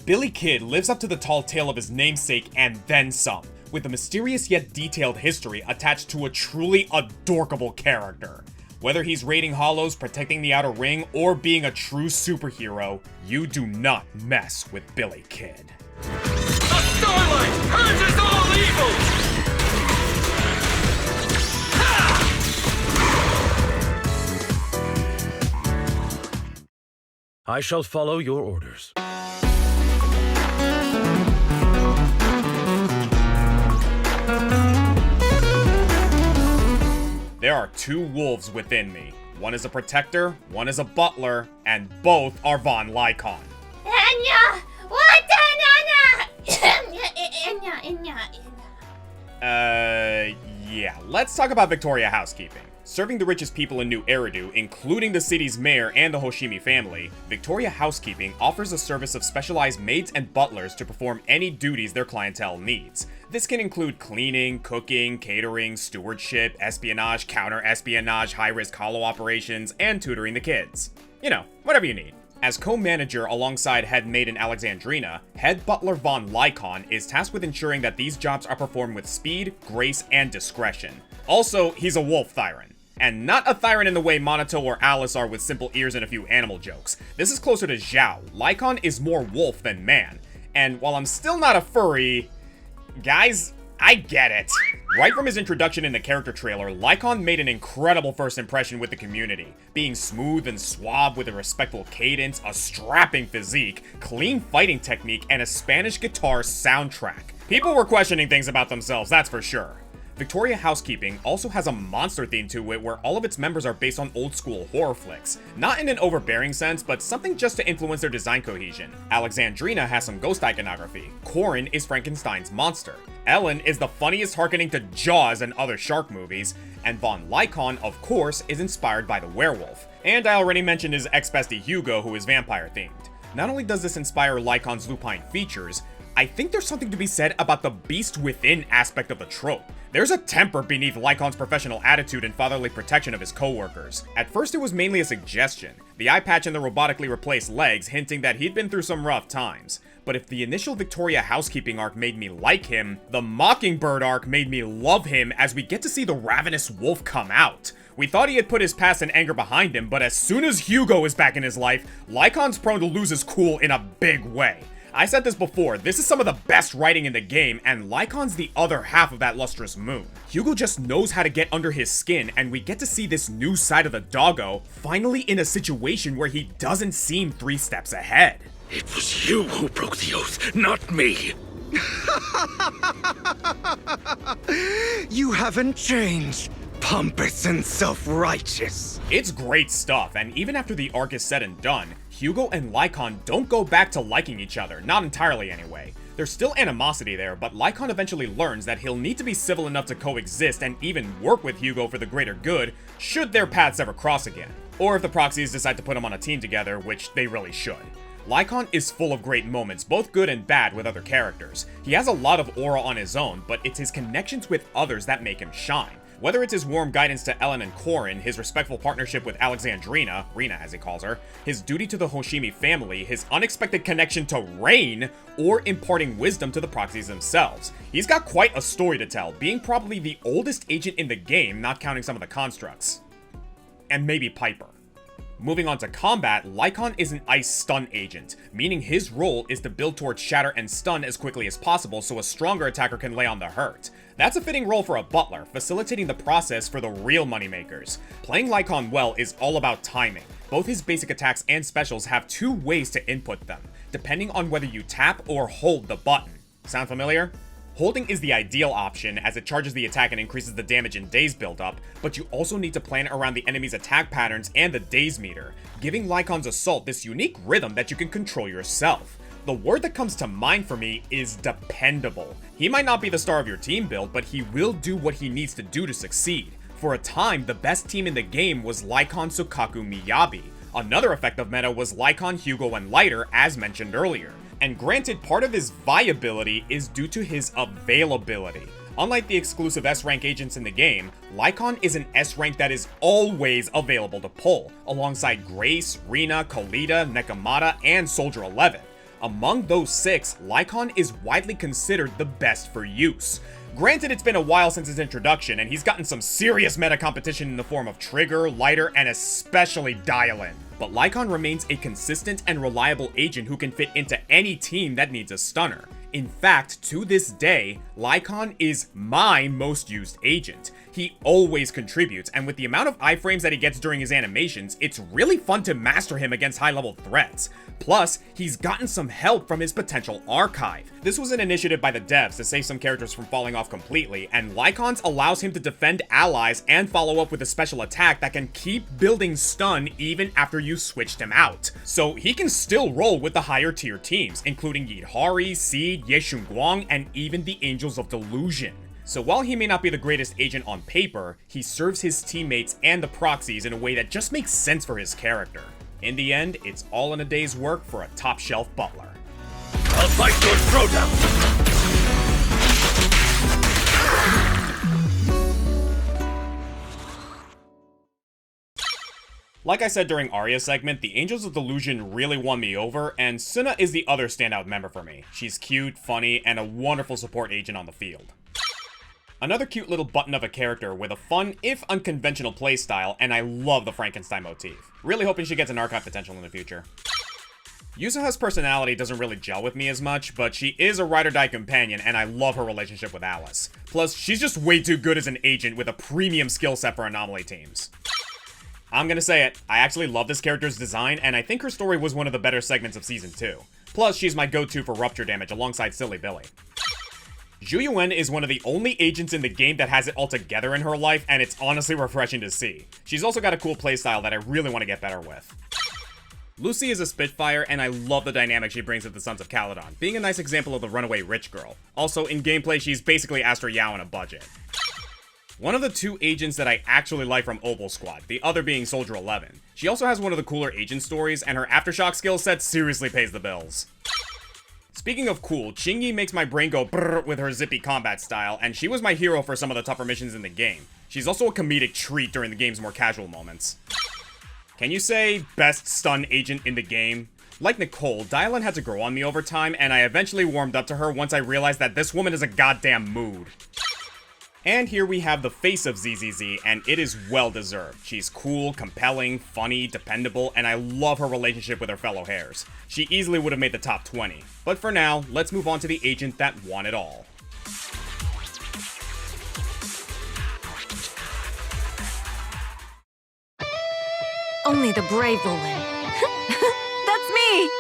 Billy Kid lives up to the tall tale of his namesake and then some, with a mysterious yet detailed history attached to a truly adorkable character. Whether he's raiding hollows, protecting the outer ring, or being a true superhero, you do not mess with Billy Kid. The Starlight purges all evil! I shall follow your orders. There are two wolves within me. One is a protector, one is a butler, and both are Von Lycon. Yeah, let's talk about Victoria Housekeeping. Serving the richest people in New Eridu, including the city's mayor and the Hoshimi family, Victoria Housekeeping offers a service of specialized maids and butlers to perform any duties their clientele needs. This can include cleaning, cooking, catering, stewardship, espionage, counter-espionage, high-risk hollow operations, and tutoring the kids. You know, whatever you need. As co-manager alongside head maiden Alexandrina, head butler Von Lycon is tasked with ensuring that these jobs are performed with speed, grace, and discretion. Also, he's a wolf Thyran. And not a Thyran in the way Monato or Alice are with simple ears and a few animal jokes. This is closer to Zhao. Lycon is more wolf than man. And while I'm still not a furry, guys, I get it. Right from his introduction in the character trailer, Lycon made an incredible first impression with the community, being smooth and suave with a respectful cadence, a strapping physique, clean fighting technique, and a Spanish guitar soundtrack. People were questioning things about themselves, that's for sure. Victoria Housekeeping also has a monster theme to it where all of its members are based on old school horror flicks. Not in an overbearing sense, but something just to influence their design cohesion. Alexandrina has some ghost iconography. Corin is Frankenstein's monster. Ellen is the funniest hearkening to Jaws and other shark movies. And Von Lycon, of course, is inspired by the werewolf. And I already mentioned his ex-bestie Hugo, who is vampire themed. Not only does this inspire Lycon's lupine features, I think there's something to be said about the beast within aspect of the trope. There's a temper beneath Lycon's professional attitude and fatherly protection of his co-workers. At first it was mainly a suggestion, the eye patch and the robotically replaced legs hinting that he'd been through some rough times. But if the initial Victoria housekeeping arc made me like him, the Mockingbird arc made me love him as we get to see the ravenous wolf come out. We thought he had put his past and anger behind him, but as soon as Hugo is back in his life, Lycon's prone to lose his cool in a big way. I said this before, this is some of the best writing in the game, and Lycon's the other half of that lustrous moon. Hugo just knows how to get under his skin, and we get to see this new side of the doggo finally in a situation where he doesn't seem 3 steps ahead. It was you who broke the oath, not me. You haven't changed, pompous and self-righteous. It's great stuff, and even after the arc is said and done, Hugo and Lycon don't go back to liking each other, not entirely anyway. There's still animosity there, but Lycon eventually learns that he'll need to be civil enough to coexist and even work with Hugo for the greater good, should their paths ever cross again. Or if the proxies decide to put him on a team together, which they really should. Lycon is full of great moments, both good and bad, with other characters. He has a lot of aura on his own, but it's his connections with others that make him shine. Whether it's his warm guidance to Ellen and Corin, his respectful partnership with Alexandrina, Rena as he calls her, his duty to the Hoshimi family, his unexpected connection to Rain, or imparting wisdom to the proxies themselves. He's got quite a story to tell, being probably the oldest agent in the game, not counting some of the constructs. And maybe Piper. Moving on to combat, Lycon is an ice stun agent, meaning his role is to build towards shatter and stun as quickly as possible so a stronger attacker can lay on the hurt. That's a fitting role for a butler, facilitating the process for the real moneymakers. Playing Lycon well is all about timing. Both his basic attacks and specials have 2 ways to input them, depending on whether you tap or hold the button. Sound familiar? Holding is the ideal option as it charges the attack and increases the damage and daze buildup, but you also need to plan around the enemy's attack patterns and the daze meter, giving Lycon's assault this unique rhythm that you can control yourself. The word that comes to mind for me is dependable. He might not be the star of your team build, but he will do what he needs to do to succeed. For a time, the best team in the game was Lycon, Sukaku, Miyabi. Another effective meta was Lycon, Hugo, and Lighter, as mentioned earlier. And granted, part of his viability is due to his availability. Unlike the exclusive S-rank agents in the game, Lycon is an S-rank that is always available to pull, alongside Grace, Rena, Kolita, Nekomata, and Soldier 11. Among those 6, Lycon is widely considered the best for use. Granted, it's been a while since his introduction, and he's gotten some serious meta competition in the form of Trigger, Lighter, and especially Dial-In. But Lycon remains a consistent and reliable agent who can fit into any team that needs a stunner. In fact, to this day, Lycon is my most used agent. He always contributes, and with the amount of iframes that he gets during his animations, it's really fun to master him against high-level threats. Plus, he's gotten some help from his potential archive. This was an initiative by the devs to save some characters from falling off completely, and Lycon's allows him to defend allies and follow up with a special attack that can keep building stun even after you switched him out. So he can still roll with the higher tier teams, including Yidhari, Seed, Yeshunguang, and even the Angels of Delusion. So while he may not be the greatest agent on paper, he serves his teammates and the proxies in a way that just makes sense for his character. In the end, it's all in a day's work for a top-shelf butler. I'll fight your throwdown! Like I said during Arya's segment, the Angels of Delusion really won me over, and Suna is the other standout member for me. She's cute, funny, and a wonderful support agent on the field. Another cute little button of a character with a fun, if unconventional playstyle, and I love the Frankenstein motif. Really hoping she gets an archive potential in the future. Yuzuha's personality doesn't really gel with me as much, but she is a ride-or-die companion, and I love her relationship with Alice. Plus, she's just way too good as an agent with a premium skill set for anomaly teams. I'm gonna say it, I actually love this character's design, and I think her story was one of the better segments of Season 2. Plus, she's my go-to for rupture damage alongside Silly Billy. Zhu Yuen is one of the only agents in the game that has it all together in her life, and it's honestly refreshing to see. She's also got a cool playstyle that I really want to get better with. Lucy is a Spitfire, and I love the dynamic she brings to the Sons of Caledon, being a nice example of the runaway rich girl. Also, in gameplay, she's basically Astra Yao on a budget. One of the 2 agents that I actually like from Oval Squad, the other being Soldier 11. She also has one of the cooler agent stories, and her Aftershock skill set seriously pays the bills. Speaking of cool, Chingy makes my brain go brrr with her zippy combat style, and she was my hero for some of the tougher missions in the game. She's also a comedic treat during the game's more casual moments. Can you say best stun agent in the game? Like Nicole, Dylan had to grow on me over time, and I eventually warmed up to her once I realized that this woman is a goddamn mood. And here we have the face of ZZZ, and it is well deserved. She's cool, compelling, funny, dependable, and I love her relationship with her fellow hares. She easily would have made the top 20. But for now, let's move on to the agent that won it all. Only the brave will win. That's me!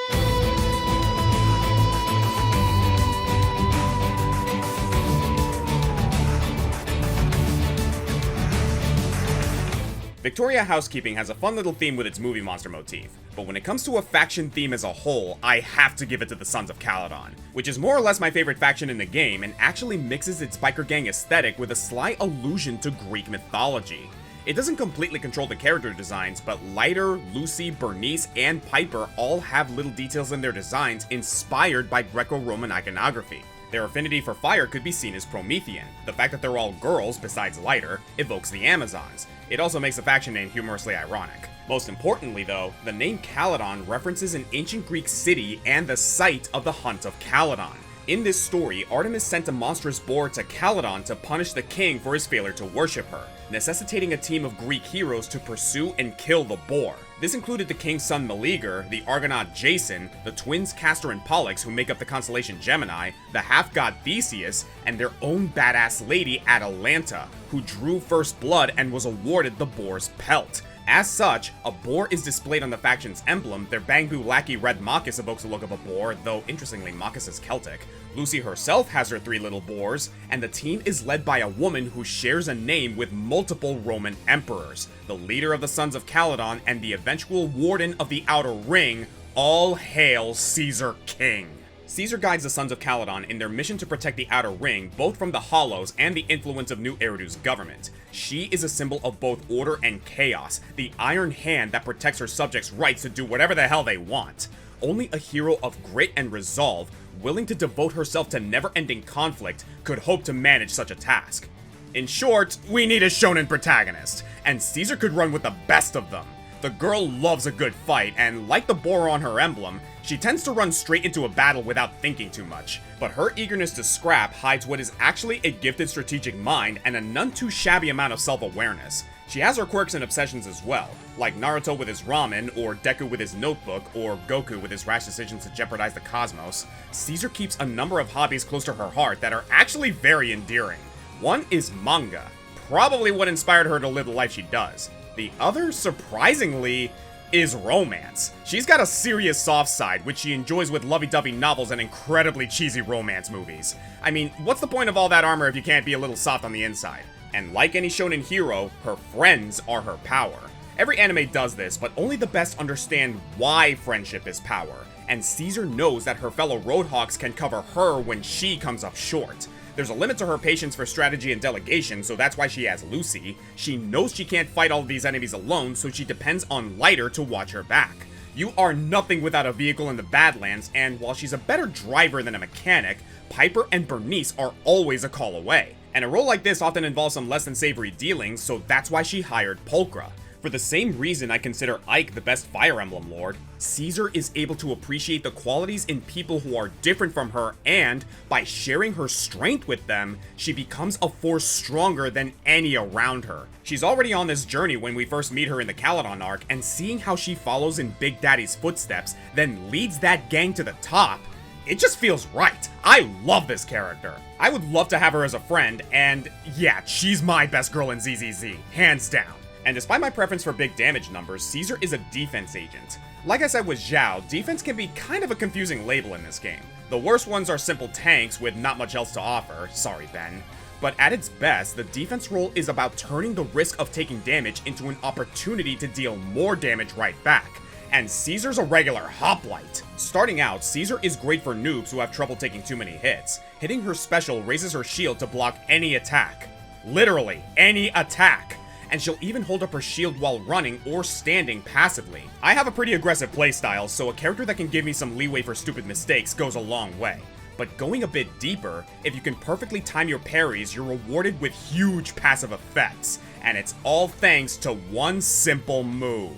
Victoria Housekeeping has a fun little theme with its movie monster motif, but when it comes to a faction theme as a whole, I have to give it to the Sons of Caledon, which is more or less my favorite faction in the game and actually mixes its biker gang aesthetic with a slight allusion to Greek mythology. It doesn't completely control the character designs, but Lighter, Lucy, Bernice, and Piper all have little details in their designs inspired by Greco-Roman iconography. Their affinity for fire could be seen as Promethean. The fact that they're all girls, besides Lighter, evokes the Amazons. It also makes the faction name humorously ironic. Most importantly though, the name Caledon references an ancient Greek city and the site of the Hunt of Caledon. In this story, Artemis sent a monstrous boar to Caledon to punish the king for his failure to worship her, necessitating a team of Greek heroes to pursue and kill the boar. This included the king's son Meleager, the Argonaut Jason, the twins Castor and Pollux who make up the constellation Gemini, the half-god Theseus, and their own badass lady Atalanta, who drew first blood and was awarded the boar's pelt. As such, a boar is displayed on the faction's emblem. Their Bangbu lackey Red Machus evokes the look of a boar, though interestingly Machus is Celtic. Lucy herself has her 3 little boars, and the team is led by a woman who shares a name with multiple Roman emperors, the leader of the Sons of Caledon and the eventual warden of the Outer Ring. All hail Caesar King! Caesar guides the Sons of Caledon in their mission to protect the Outer Ring, both from the Hollows and the influence of New Eridu's government. She is a symbol of both order and chaos, the iron hand that protects her subjects' rights to do whatever the hell they want. Only a hero of grit and resolve, willing to devote herself to never-ending conflict, could hope to manage such a task. In short, we need a shonen protagonist, and Caesar could run with the best of them. The girl loves a good fight, and like the boar on her emblem, she tends to run straight into a battle without thinking too much, but her eagerness to scrap hides what is actually a gifted strategic mind and a none too shabby amount of self-awareness. She has her quirks and obsessions as well, like Naruto with his ramen, or Deku with his notebook, or Goku with his rash decisions to jeopardize the cosmos. Caesar keeps a number of hobbies close to her heart that are actually very endearing. One is manga, probably what inspired her to live the life she does. The other, surprisingly, is romance. She's got a serious soft side, which she enjoys with lovey-dovey novels and incredibly cheesy romance movies. I mean, what's the point of all that armor if you can't be a little soft on the inside? And like any shonen hero, her friends are her power. Every anime does this, but only the best understand why friendship is power, and Caesar knows that her fellow Roadhogs can cover her when she comes up short. There's a limit to her patience for strategy and delegation, so that's why she has Lucy. She knows she can't fight all of these enemies alone, so she depends on Lighter to watch her back. You are nothing without a vehicle in the Badlands, and while she's a better driver than a mechanic, Piper and Bernice are always a call away. And a role like this often involves some less than savory dealings, so that's why she hired Pulchra. For the same reason I consider Ike the best Fire Emblem Lord, Caesar is able to appreciate the qualities in people who are different from her, and by sharing her strength with them, she becomes a force stronger than any around her. She's already on this journey when we first meet her in the Caledon arc, and seeing how she follows in Big Daddy's footsteps, then leads that gang to the top, it just feels right. I love this character. I would love to have her as a friend, and yeah, she's my best girl in ZZZ, hands down. And despite my preference for big damage numbers, Caesar is a defense agent. Like I said with Zhao, defense can be kind of a confusing label in this game. The worst ones are simple tanks with not much else to offer, sorry Ben. But at its best, the defense role is about turning the risk of taking damage into an opportunity to deal more damage right back. And Caesar's a regular hoplite. Starting out, Caesar is great for noobs who have trouble taking too many hits. Hitting her special raises her shield to block any attack. Literally, any attack. and she'll even hold up her shield while running or standing passively. I have a pretty aggressive playstyle, so a character that can give me some leeway for stupid mistakes goes a long way. But going a bit deeper, if you can perfectly time your parries, you're rewarded with huge passive effects, and it's all thanks to one simple move.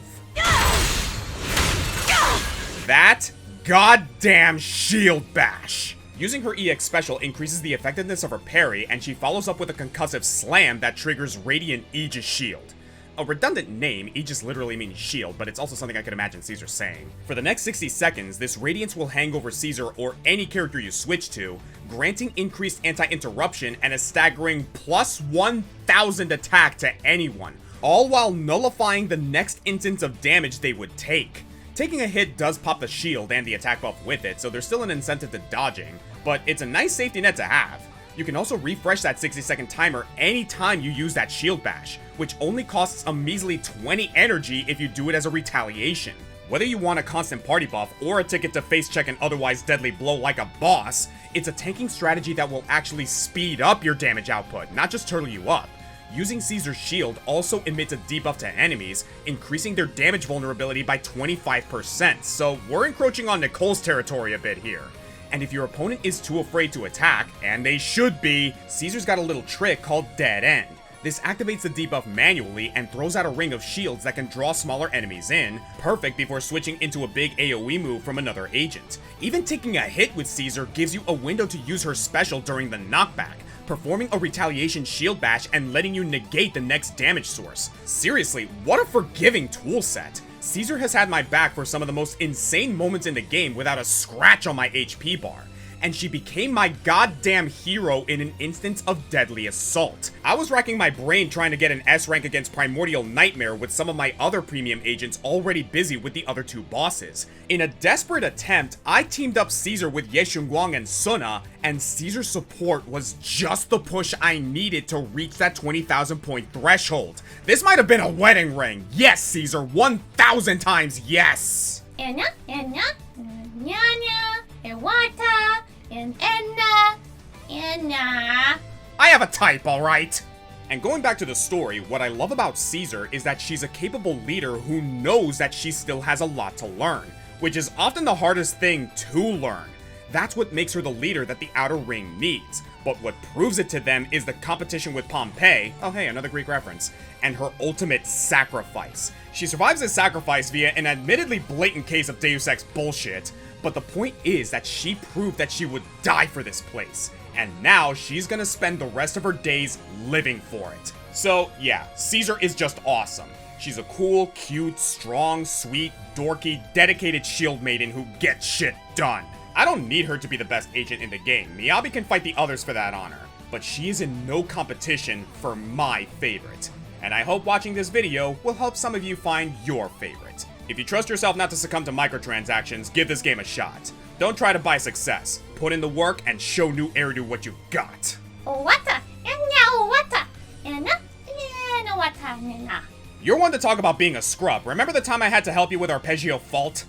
That goddamn shield bash! Using her EX special increases the effectiveness of her parry, and she follows up with a concussive slam that triggers Radiant Aegis Shield. A redundant name, Aegis literally means shield, but it's also something I could imagine Caesar saying. For the next 60 seconds, this Radiance will hang over Caesar or any character you switch to, granting increased anti-interruption and a staggering plus 1000 attack to anyone, all while nullifying the next instance of damage they would take. Taking a hit does pop the shield and the attack buff with it, so there's still an incentive to dodging, but it's a nice safety net to have. You can also refresh that 60-second timer anytime you use that shield bash, which only costs a measly 20 energy if you do it as a retaliation. Whether you want a constant party buff or a ticket to face check an otherwise deadly blow like a boss, it's a tanking strategy that will actually speed up your damage output, not just turtle you up. Using Caesar's shield also emits a debuff to enemies, increasing their damage vulnerability by 25%, so we're encroaching on Nicole's territory a bit here. And if your opponent is too afraid to attack, and they should be, Caesar's got a little trick called Dead End. This activates the debuff manually and throws out a ring of shields that can draw smaller enemies in, perfect before switching into a big AoE move from another agent. Even taking a hit with Caesar gives you a window to use her special during the knockback, performing a retaliation shield bash and letting you negate the next damage source. Seriously, what a forgiving toolset! Caesar has had my back for some of the most insane moments in the game without a scratch on my HP bar, and she became my goddamn hero in an instance of deadly assault. I was racking my brain trying to get an S rank against Primordial Nightmare with some of my other premium agents already busy with the other two bosses. In a desperate attempt, I teamed up Caesar with Ye Xunguang and Suna, and Caesar's support was just the push I needed to reach that 20,000 point threshold. This might have been a wedding ring. Yes, Caesar, 1,000 times yes! Enna, Nyanya, Iwata, Enna. I have a type, alright? And going back to the story, what I love about Caesar is that she's a capable leader who knows that she still has a lot to learn, which is often the hardest thing to learn. That's what makes her the leader that the Outer Ring needs. But what proves it to them is the competition with Pompeii, oh hey, another Greek reference, and her ultimate sacrifice. She survives this sacrifice via an admittedly blatant case of Deus Ex bullshit, but the point is that she proved that she would die for this place, and now she's gonna spend the rest of her days living for it. So yeah, Caesar is just awesome. She's a cool, cute, strong, sweet, dorky, dedicated shield maiden who gets shit done. I don't need her to be the best agent in the game. Miyabi can fight the others for that honor, but she is in no competition for my favorite. And I hope watching this video will help some of you find your favorite. If you trust yourself not to succumb to microtransactions, give this game a shot. Don't try to buy success. Put in the work and show new Eridu what you've got. You're one to talk about being a scrub. Remember the time I had to help you with Arpeggio Fault?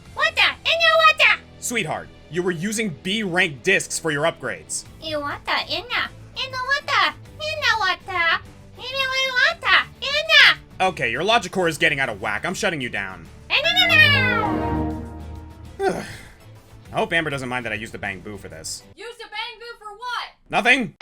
Sweetheart, you were using B rank discs for your upgrades. Okay, your logic core is getting out of whack. I'm shutting you down. I hope Amber doesn't mind that I used the Bang Boo for this. Use the Bang Boo for what? Nothing!